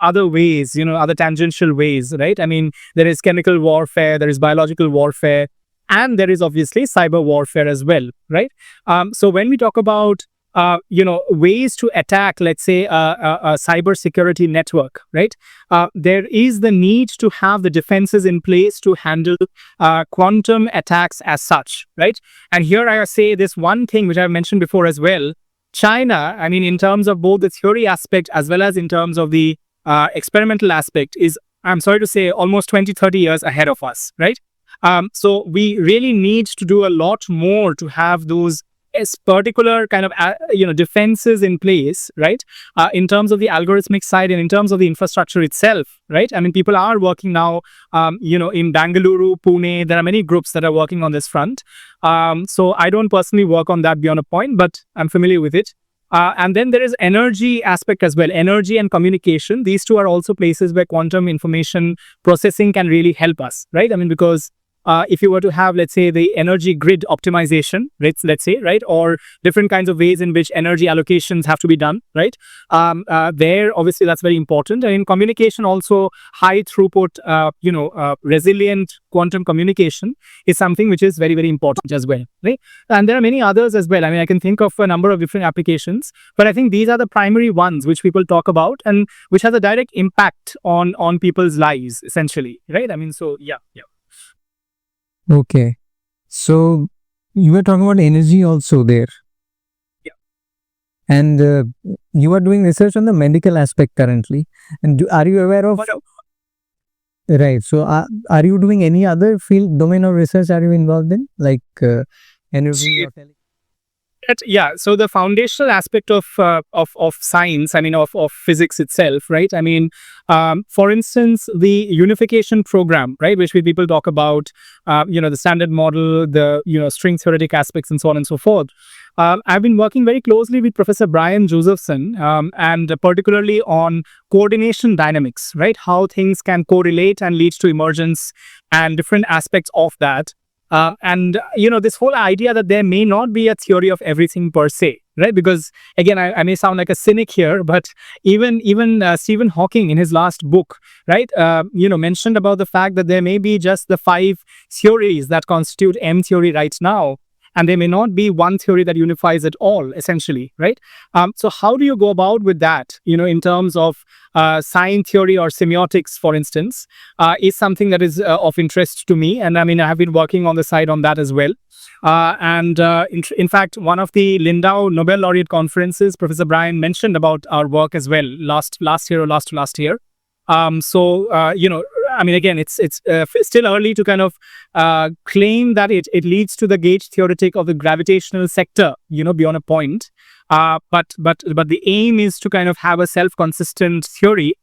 Speaker 1: other ways, other tangential ways, right? I mean, there is chemical warfare, there is biological warfare, and there is obviously cyber warfare as well, right? So when we talk about ways to attack, let's say, a cyber security network, right? There is the need to have the defenses in place to handle quantum attacks as such, right? And here I say this one thing which I've mentioned before as well. China, I mean, in terms of both the theory aspect as well as in terms of the experimental aspect, is, I'm sorry to say, almost 20-30 years ahead of us, right? So we really need to do a lot more to have those particular kind of defenses in place, right? In terms of the algorithmic side and in terms of the infrastructure itself, right? I mean, people are working now, in Bangalore, Pune. There are many groups that are working on this front. So I don't personally work on that beyond a point, but I'm familiar with it. And then there is energy aspect as well, energy and communication. These two are also places where quantum information processing can really help us, right? I mean, because if you were to have, let's say, the energy grid optimization, let's say, right, or different kinds of ways in which energy allocations have to be done, right? There, obviously, that's very important. And in communication, also high throughput, resilient quantum communication is something which is very, very important as well, right? And there are many others as well. I mean, I can think of a number of different applications, but I think these are the primary ones which people talk about and which has a direct impact on people's lives, essentially, right? I mean, so yeah.
Speaker 2: Okay. So you were talking about energy also there.
Speaker 1: Yeah.
Speaker 2: And you are doing research on the medical aspect currently. And are you aware of... Right. So are you doing any other field, domain of research are you involved in? Like energy or
Speaker 1: Yeah, so the foundational aspect of science, I mean, of physics itself, right? I mean, for instance, the unification program, right, which people talk about, the standard model, the string theoretic aspects, and so on and so forth. I've been working very closely with Professor Brian Josephson, and particularly on coordination dynamics, right? How things can correlate and lead to emergence and different aspects of that. And this whole idea that there may not be a theory of everything per se, right? Because again, I may sound like a cynic here, but even Stephen Hawking in his last book, right, mentioned about the fact that there may be just the 5 theories that constitute M theory right now, and there may not be one theory that unifies it all, essentially, right? So how do you go about with that, in terms of sign theory or semiotics, for instance, is something that is of interest to me. And I mean, I have been working on the side on that as well. In fact, one of the Lindau Nobel Laureate conferences, Professor Brian mentioned about our work as well last year or last to last year. I mean, again, it's still early to kind of claim that it leads to the gauge theoretic of the gravitational sector, beyond a point. But the aim is to kind of have a self-consistent theory,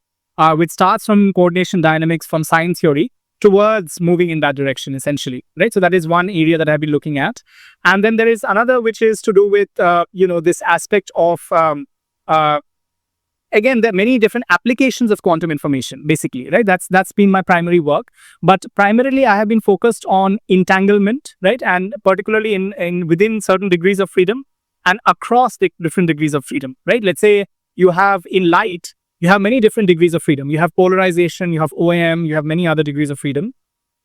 Speaker 1: which starts from coordination dynamics, from sign theory, towards moving in that direction, essentially, right? So that is one area that I've been looking at. And then there is another which is to do with, this aspect of, again, there are many different applications of quantum information, basically, right? That's been my primary work. But primarily, I have been focused on entanglement, right? And particularly in within certain degrees of freedom and across the different degrees of freedom, right? Let's say you have in light, you have many different degrees of freedom. You have polarization, you have OAM, you have many other degrees of freedom.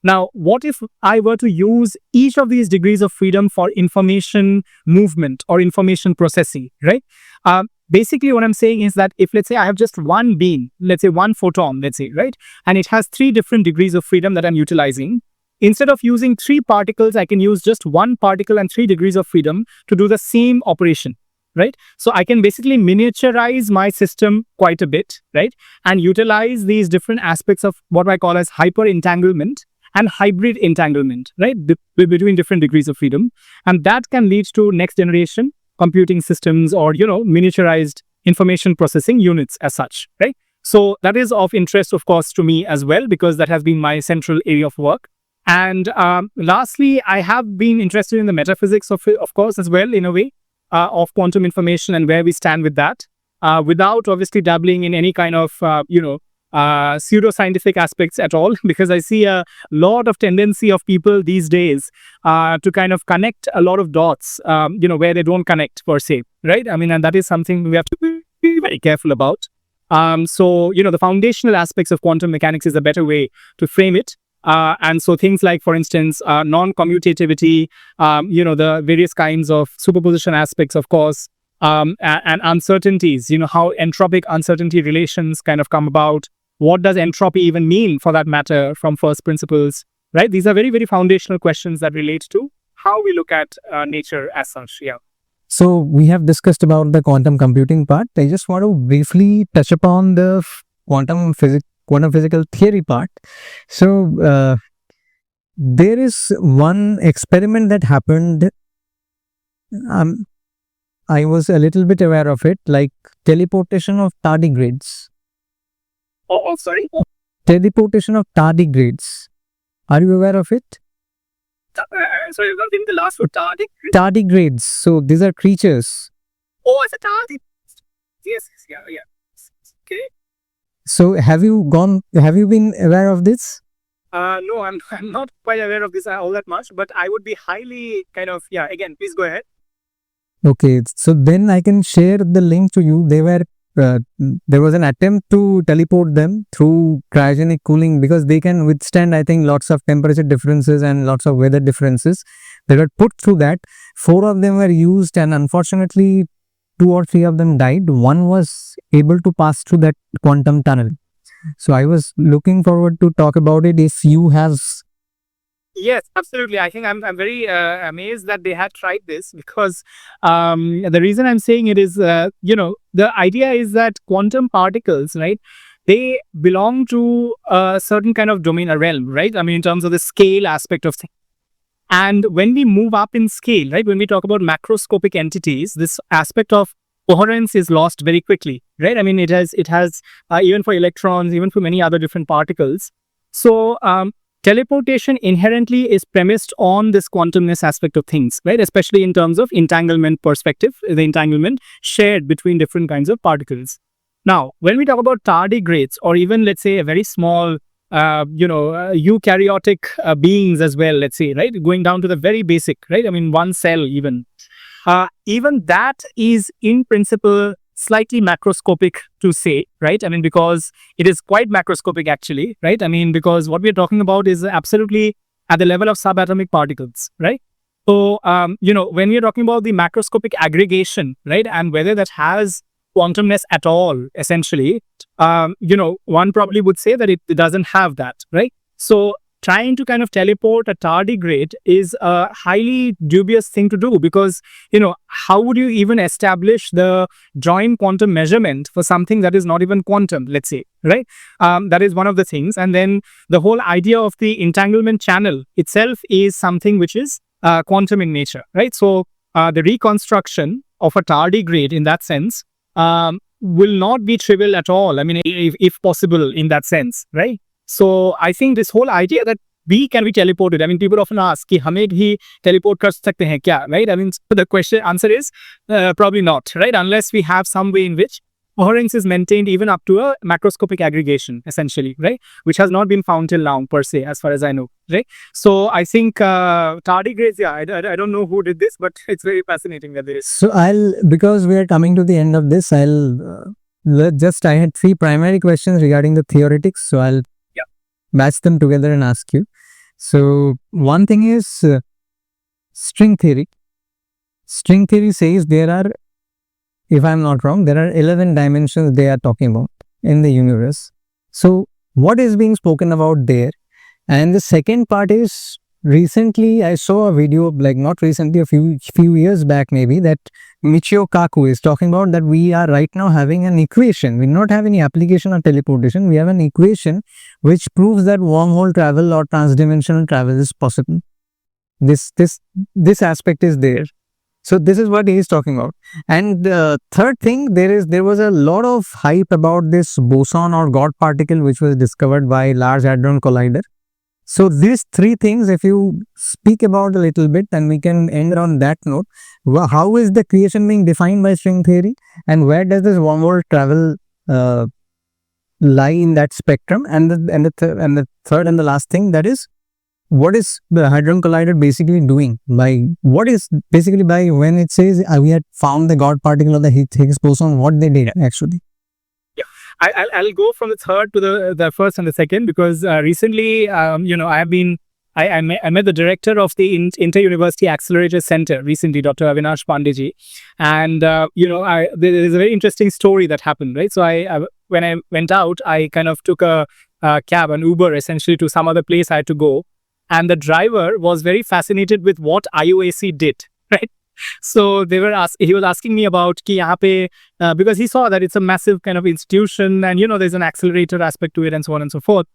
Speaker 1: Now, what if I were to use each of these degrees of freedom for information movement or information processing, right? Basically, what I'm saying is that if, let's say, I have just one beam, let's say one photon, let's say, right? And it has 3 different degrees of freedom that I'm utilizing. Instead of using 3 particles, I can use just 1 particle and 3 degrees of freedom to do the same operation, right? So I can basically miniaturize my system quite a bit, right? And utilize these different aspects of what I call as hyper entanglement and hybrid entanglement, right? Between different degrees of freedom. And that can lead to next generation computing systems or, miniaturized information processing units as such, right? So that is of interest, of course, to me as well, because that has been my central area of work. And lastly, I have been interested in the metaphysics of course, as well, in a way, of quantum information and where we stand with that, without obviously dabbling in any kind of, pseudoscientific aspects at all, because I see a lot of tendency of people these days to kind of connect a lot of dots, where they don't connect per se, right? I mean, and that is something we have to be very careful about. So, the foundational aspects of quantum mechanics is a better way to frame it. And so things like, for instance, non-commutativity, the various kinds of superposition aspects, of course, and uncertainties, how entropic uncertainty relations kind of come about. What does entropy even mean, for that matter, from first principles, right? These are very, very foundational questions that relate to how we look at nature as such, yeah.
Speaker 2: So we have discussed about the quantum computing part. I just want to briefly touch upon the quantum physical theory part. So there is one experiment that happened. I was a little bit aware of it, like teleportation of tardigrades.
Speaker 1: Oh, sorry.
Speaker 2: Teleportation of tardigrades. Are you aware of it?
Speaker 1: Sorry, I think the last word, tardigrade.
Speaker 2: Tardigrades. So these are creatures.
Speaker 1: Oh, it's a tardigrade. Yes, yeah. Okay.
Speaker 2: So have you been aware of this?
Speaker 1: No, I'm not quite aware of this all that much, but I would be highly kind of, yeah, again, please go ahead.
Speaker 2: Okay, so then I can share the link to you. Uh, there was an attempt to teleport them through cryogenic cooling because they can withstand, I think, lots of temperature differences and lots of weather differences. They got put through that. 4 of them were used, and unfortunately, 2 or 3 of them died. One was able to pass through that quantum tunnel. So I was looking forward to talk about it if you have.
Speaker 1: Yes, absolutely. I think I'm very amazed that they had tried this because the reason I'm saying it is, the idea is that quantum particles, right? They belong to a certain kind of domain, a realm, right? I mean, in terms of the scale aspect of things. And when we move up in scale, right, when we talk about macroscopic entities, this aspect of coherence is lost very quickly, right? I mean, it has even for electrons, even for many other different particles. So teleportation inherently is premised on this quantumness aspect of things, right? Especially in terms of entanglement perspective, the entanglement shared between different kinds of particles. Now, when we talk about tardigrades, or even let's say a very small eukaryotic beings as well, let's say, right? Going down to the very basic, right? I mean, one cell even that is in principle slightly macroscopic to say, right? I mean, because it is quite macroscopic actually, right? I mean, because what we're talking about is absolutely at the level of subatomic particles, right? So, when we're talking about the macroscopic aggregation, right, and whether that has quantumness at all, essentially, one probably would say that it doesn't have that, right? So, trying to kind of teleport a tardigrade is a highly dubious thing to do because, how would you even establish the joint quantum measurement for something that is not even quantum, let's say, right? That is one of the things. And then the whole idea of the entanglement channel itself is something which is quantum in nature, right? So the reconstruction of a tardigrade in that sense will not be trivial at all. I mean, if possible in that sense, right? So I think this whole idea that we can be teleported. I mean, people often ask, कि हमें भी teleport कर सकते हैं क्या? Right? I mean, so the answer is probably not, right? Unless we have some way in which coherence is maintained even up to a macroscopic aggregation, essentially, right? Which has not been found till now, per se, as far as I know, right? So I think tardigrades, yeah, I don't know who did this, but it's very fascinating that there is.
Speaker 2: So because we are coming to the end of this, I had 3 primary questions regarding the theoretics. So I'll match them together and ask you. So one thing is string theory. String theory says there are, if I'm not wrong, there are 11 dimensions they are talking about in the universe. So what is being spoken about there? And the second part is, recently I saw a video, like not recently, a few years back maybe, that Michio Kaku is talking about that we are right now having an equation. We not have any application or teleportation. We have an equation which proves that wormhole travel or transdimensional travel is possible. This aspect is there. So this is what he is talking about. And the third thing, there was a lot of hype about this boson or God particle which was discovered by Large Hadron Collider. So these 3 things, if you speak about a little bit, and we can end on that note, how is the creation being defined by string theory, and where does this wormhole travel lie in that spectrum? And the third and the last thing, that is, what is the Hadron Collider basically doing? When it says we had found the God particle or the Higgs boson, what they did actually?
Speaker 1: I'll go from the third to the first and the second because recently, I met the director of the Inter-University Accelerator Center recently, Dr. Avinash Pandeyji, and there is a very interesting story that happened, right? So when I went out, I kind of took a cab, an Uber, essentially to some other place I had to go, and the driver was very fascinated with what IOAC did, right? So he was asking me about ki yahan pe, because he saw that it's a massive kind of institution and there's an accelerator aspect to it and so on and so forth.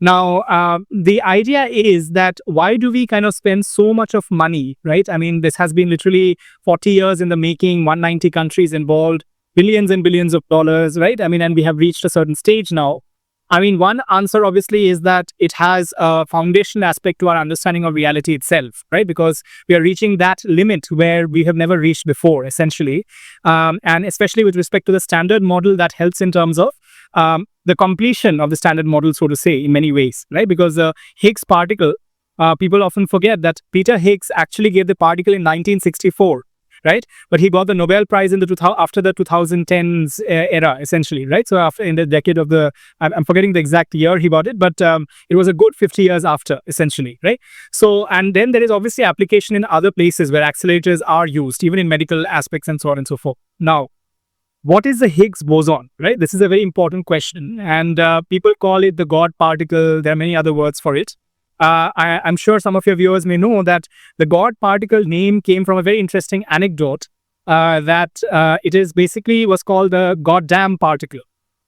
Speaker 1: Now, the idea is that why do we kind of spend so much of money, right? I mean, this has been literally 40 years in the making, 190 countries involved, billions and billions of dollars, right? I mean, and we have reached a certain stage now. I mean, one answer obviously is that it has a foundational aspect to our understanding of reality itself, right? Because we are reaching that limit where we have never reached before, essentially. And especially with respect to the standard model that helps in terms of the completion of the standard model, so to say, in many ways, right? Because the Higgs particle, people often forget that Peter Higgs actually gave the particle in 1964, right? But he got the Nobel Prize in the after the 2010s era, essentially, right? So after, in the decade of the, I'm forgetting the exact year he got it, but it was a good 50 years after, essentially, right? So, and then there is obviously application in other places where accelerators are used, even in medical aspects and so on and so forth. Now, what is the Higgs boson, right? This is a very important question, and people call it the God particle. There are many other words for it. I'm sure some of your viewers may know that the God particle name came from a very interesting anecdote that it is basically was called the goddamn particle,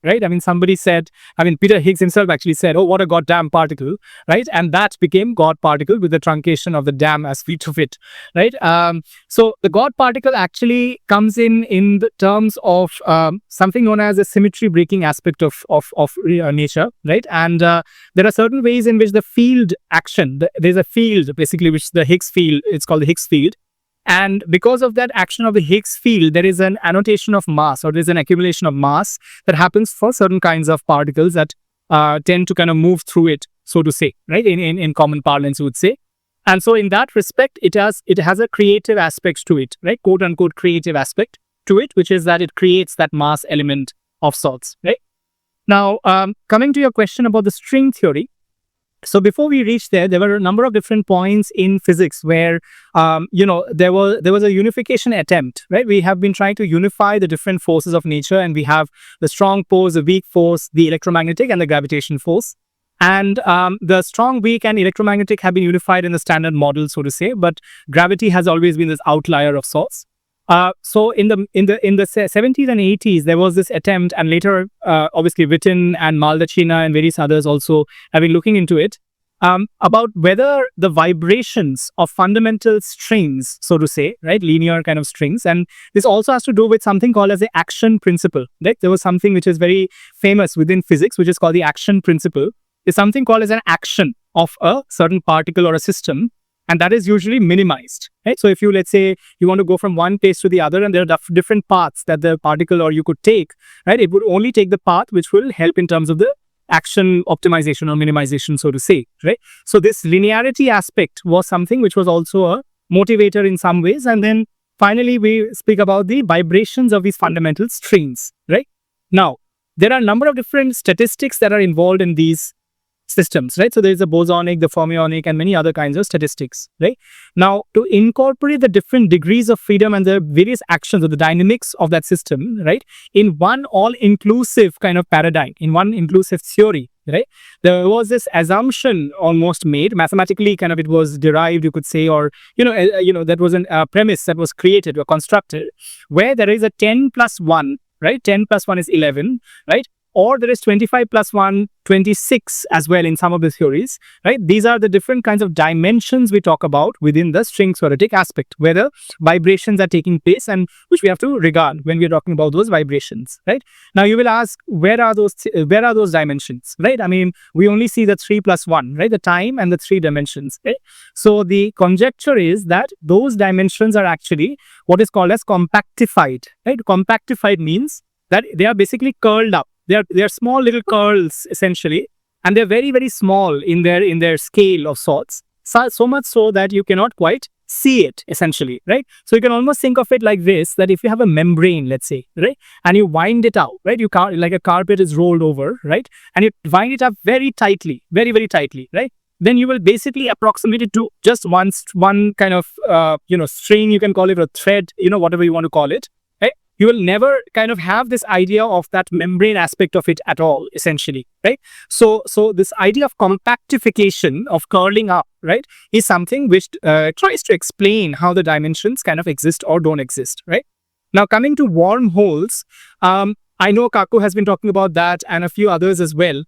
Speaker 1: right? I mean, somebody said, I mean, Peter Higgs himself actually said, oh, what a goddamn particle, right? And that became God particle with the truncation of the damn as feet of it, right? So the God particle actually comes in the terms of something known as a symmetry breaking aspect of nature, right? And there are certain ways in which the field action, there's a field basically, which the Higgs field, it's called the Higgs field. And because of that action of the Higgs field, there is an annotation of mass, or there is an accumulation of mass that happens for certain kinds of particles that tend to kind of move through it, so to say, right? In common parlance, you would say. And so in that respect, it has a creative aspect to it, right? Quote unquote creative aspect to it, which is that it creates that mass element of sorts, right? Now, coming to your question about the string theory. So before we reach there were a number of different points in physics where, there was a unification attempt, right? We have been trying to unify the different forces of nature, and we have the strong force, the weak force, the electromagnetic and the gravitation force. And the strong, weak and electromagnetic have been unified in the standard model, so to say, but gravity has always been this outlier of sorts. So in the 70s and 80s, there was this attempt, and later, obviously, Witten and Maldacena and various others also have been looking into it, about whether the vibrations of fundamental strings, so to say, right, linear kind of strings, and this also has to do with something called as the action principle, right? There was something which is very famous within physics, which is called the action principle. Is something called as an action of a certain particle or a system, and that is usually minimized, right? So if you, let's say, you want to go from one place to the other, and there are different paths that the particle or you could take, right? It would only take the path which will help in terms of the action optimization or minimization, so to say, right? So this linearity aspect was something which was also a motivator in some ways. And then finally, we speak about the vibrations of these fundamental strings, right? Now, there are a number of different statistics that are involved in these systems, right? So there's the bosonic, the fermionic, and many other kinds of statistics, right? Now, to incorporate the different degrees of freedom and the various actions of the dynamics of that system, right, in one all-inclusive kind of paradigm, in one inclusive theory, right, there was this assumption almost made, mathematically kind of it was derived, you could say, or, that was a premise that was created or constructed, where there is a 10 plus 1, right? 10 plus 1 is 11, right? Or there is 25 plus 1, 26 as well in some of the theories, right? These are the different kinds of dimensions we talk about within the string theoretic aspect, where the vibrations are taking place and which we have to regard when we're talking about those vibrations, right? Now you will ask, where are those dimensions, right? I mean, we only see the 3 plus 1, right? The time and the 3 dimensions, right? So the conjecture is that those dimensions are actually what is called as compactified, right? Compactified means that they are basically curled up. They are small little curls essentially, and they're very, very small in their scale of sorts. So much so that you cannot quite see it essentially, right? So you can almost think of it like this: that if you have a membrane, let's say, right, and you wind it out, right, you can't, like a carpet is rolled over, right, and you wind it up very tightly, very, very tightly, right? Then you will basically approximate it to just one kind of string, you can call it, a thread, whatever you want to call it. You will never kind of have this idea of that membrane aspect of it at all, essentially, right? So this idea of compactification, of curling up, right, is something which tries to explain how the dimensions kind of exist or don't exist, right? Now, coming to wormholes, I know Kaku has been talking about that and a few others as well.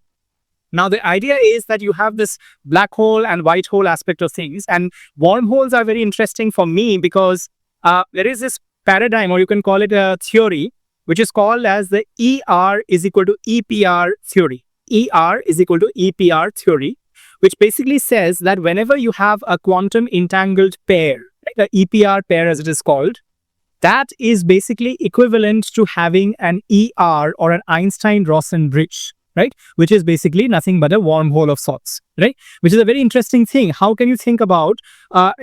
Speaker 1: Now, the idea is that you have this black hole and white hole aspect of things, and wormholes are very interesting for me because there is this paradigm, or you can call it a theory, which is called as the ER is equal to EPR theory. ER is equal to EPR theory, which basically says that whenever you have a quantum entangled pair, right, the EPR pair as it is called, that is basically equivalent to having an ER or an Einstein-Rosen bridge. right? Which is basically nothing but a wormhole of sorts, right? Which is a very interesting thing. How can you think about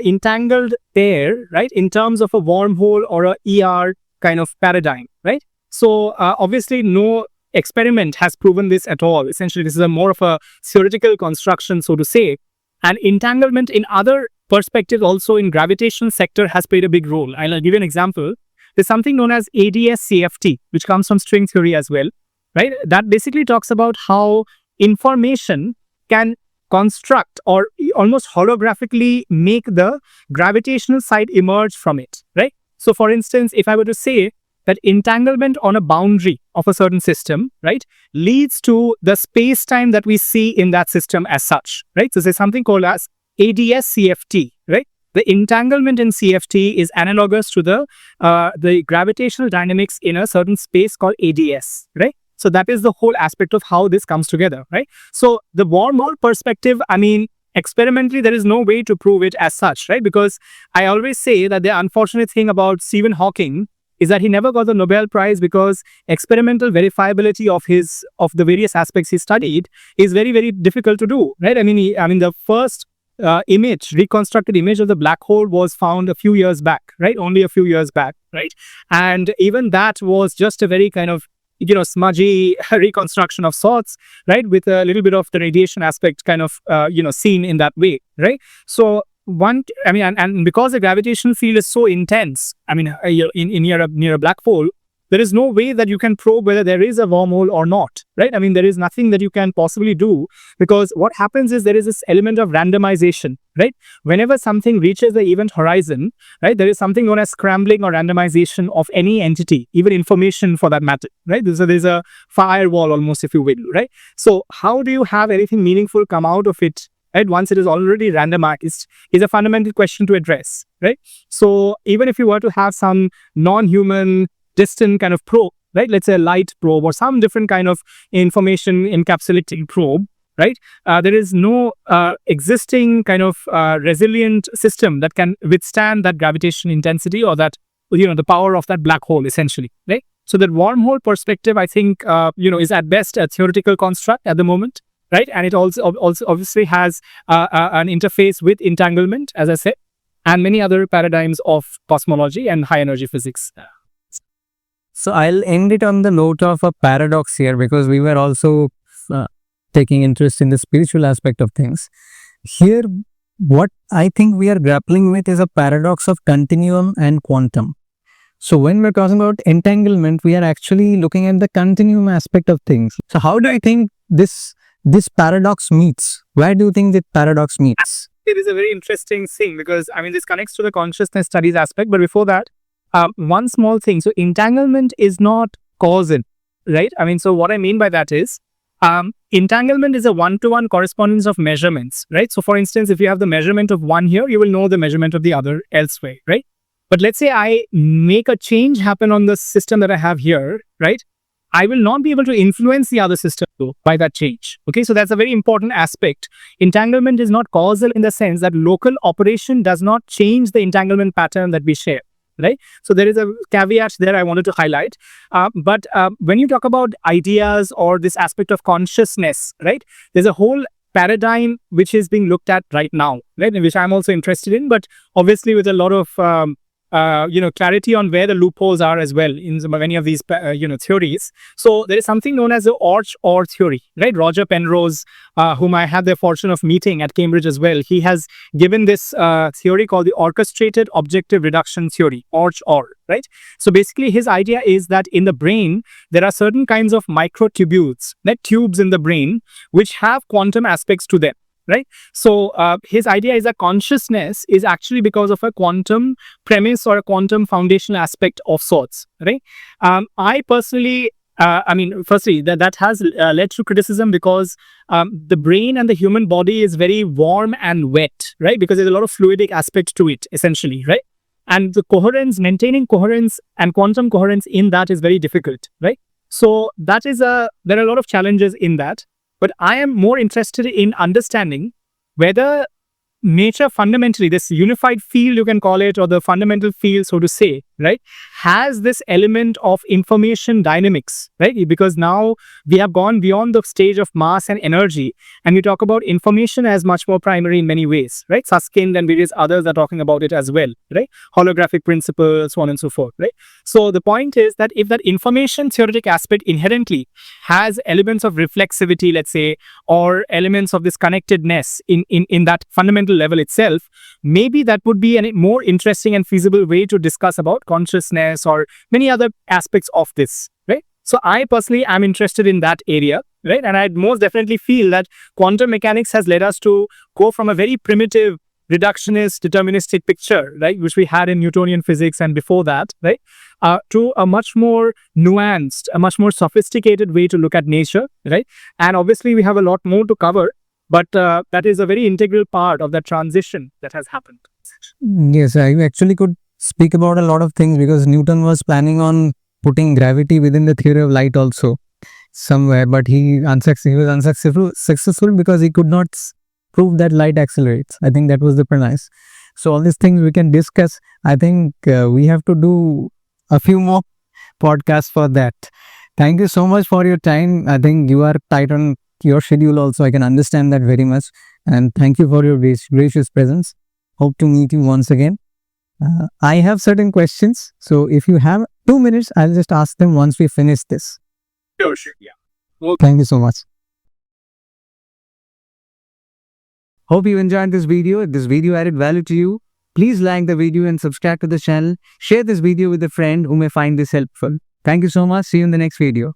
Speaker 1: entangled pair, right, in terms of a wormhole or a ER kind of paradigm, right? So obviously no experiment has proven this at all. Essentially, this is a more of a theoretical construction, so to say. And entanglement in other perspectives also in gravitational sector has played a big role. I'll give you an example. There's something known as ADS-CFT, which comes from string theory as well, right? That basically talks about how information can construct or almost holographically make the gravitational side emerge from it, right? So for instance, if I were to say that entanglement on a boundary of a certain system, right, leads to the space-time that we see in that system as such, right? So there's something called as ADS-CFT, right? The entanglement in CFT is analogous to the gravitational dynamics in a certain space called ADS, right? So that is the whole aspect of how this comes together, right? So the wormhole perspective, I mean, experimentally, there is no way to prove it as such, right? Because I always say that the unfortunate thing about Stephen Hawking is that he never got the Nobel Prize because experimental verifiability of the various aspects he studied is very, very difficult to do, right? I mean, the first reconstructed image of the black hole was found a few years back, right? Only a few years back, right? And even that was just a very kind of, smudgy reconstruction of sorts, right? With a little bit of the radiation aspect kind of, seen in that way, right? So and because the gravitational field is so intense, I mean, near a black hole, there is no way that you can probe whether there is a wormhole or not, right? I mean, there is nothing that you can possibly do, because what happens is there is this element of randomization, right? Whenever something reaches the event horizon, right, there is something known as scrambling or randomization of any entity, even information for that matter, right? So there's a firewall almost, if you will, right? So how do you have anything meaningful come out of it, right, once it is already randomized, is a fundamental question to address, right? So even if you were to have some non-human distant kind of probe, right, let's say a light probe or some different kind of information encapsulating probe, right, there is no existing kind of resilient system that can withstand that gravitational intensity or that, the power of that black hole, essentially, right? So that wormhole perspective, I think, is at best a theoretical construct at the moment, right? And it also obviously has an interface with entanglement, as I said, and many other paradigms of cosmology and high energy physics.
Speaker 2: So I'll end it on the note of a paradox here, because we were also taking interest in the spiritual aspect of things. Here, what I think we are grappling with is a paradox of continuum and quantum. So when we're talking about entanglement, we are actually looking at the continuum aspect of things. So how do I think this paradox meets? Where do you think this paradox meets?
Speaker 1: It is a very interesting thing, because, I mean, this connects to the consciousness studies aspect. But before that, one small thing. So entanglement is not causal, right? I mean, so what I mean by that is, entanglement is a one-to-one correspondence of measurements, right? So for instance, if you have the measurement of one here, you will know the measurement of the other elsewhere, right? But let's say I make a change happen on the system that I have here, right? I will not be able to influence the other system though by that change. Okay, so that's a very important aspect. Entanglement is not causal in the sense that local operation does not change the entanglement pattern that we share. Right? So there is a caveat there I wanted to highlight. But when you talk about ideas or this aspect of consciousness, right, there's a whole paradigm which is being looked at right now, right, which I'm also interested in, but obviously with a lot of clarity on where the loopholes are as well in many of these theories. So there is something known as the OR theory, right? Roger Penrose, whom I had the fortune of meeting at Cambridge as well, he has given this theory called the orchestrated objective reduction theory, OR, right? So basically his idea is that in the brain there are certain kinds of microtubules, like tubes in the brain, which have quantum aspects to them. Right. So his idea is that consciousness is actually because of a quantum premise or a quantum foundational aspect of sorts. Right. I personally, firstly, that has led to criticism because the brain and the human body is very warm and wet. Right. Because there's a lot of fluidic aspect to it, essentially. Right. And the maintaining coherence and quantum coherence in that is very difficult. Right. So there are a lot of challenges in that. But I am more interested in understanding whether nature fundamentally, this unified field, you can call it, or the fundamental field, so to say, right, has this element of information dynamics, right? Because now we have gone beyond the stage of mass and energy, and we talk about information as much more primary in many ways, right? Susskind and various others are talking about it as well, right? Holographic principles, so on and so forth, right? So the point is that if that information theoretic aspect inherently has elements of reflexivity, let's say, or elements of this connectedness in that fundamental level itself, maybe that would be a more interesting and feasible way to discuss about consciousness or many other aspects of this, right? So I personally am interested in that area, right? And I most definitely feel that quantum mechanics has led us to go from a very primitive reductionist deterministic picture, right, which we had in Newtonian physics and before that, right, to a much more nuanced, a much more sophisticated way to look at nature, right? And obviously we have a lot more to cover, but that is a very integral part of that transition that has happened.
Speaker 2: Yes, I actually could speak about a lot of things because Newton was planning on putting gravity within the theory of light also somewhere, but he was unsuccessful because he could not prove that light accelerates. I think that was the premise. So all these things we can discuss. I think we have to do a few more podcasts for that. Thank you so much for your time. I think you are tight on your schedule also. I can understand that very much. And thank you for your gracious presence. Hope to meet you once again. I have certain questions. So if you have 2 minutes, I'll just ask them once we finish this.
Speaker 1: Sure, yeah. Well,
Speaker 2: Thank you so much.
Speaker 3: Hope you enjoyed this video. If this video added value to you, please like the video and subscribe to the channel. Share this video with a friend who may find this helpful. Thank you so much. See you in the next video.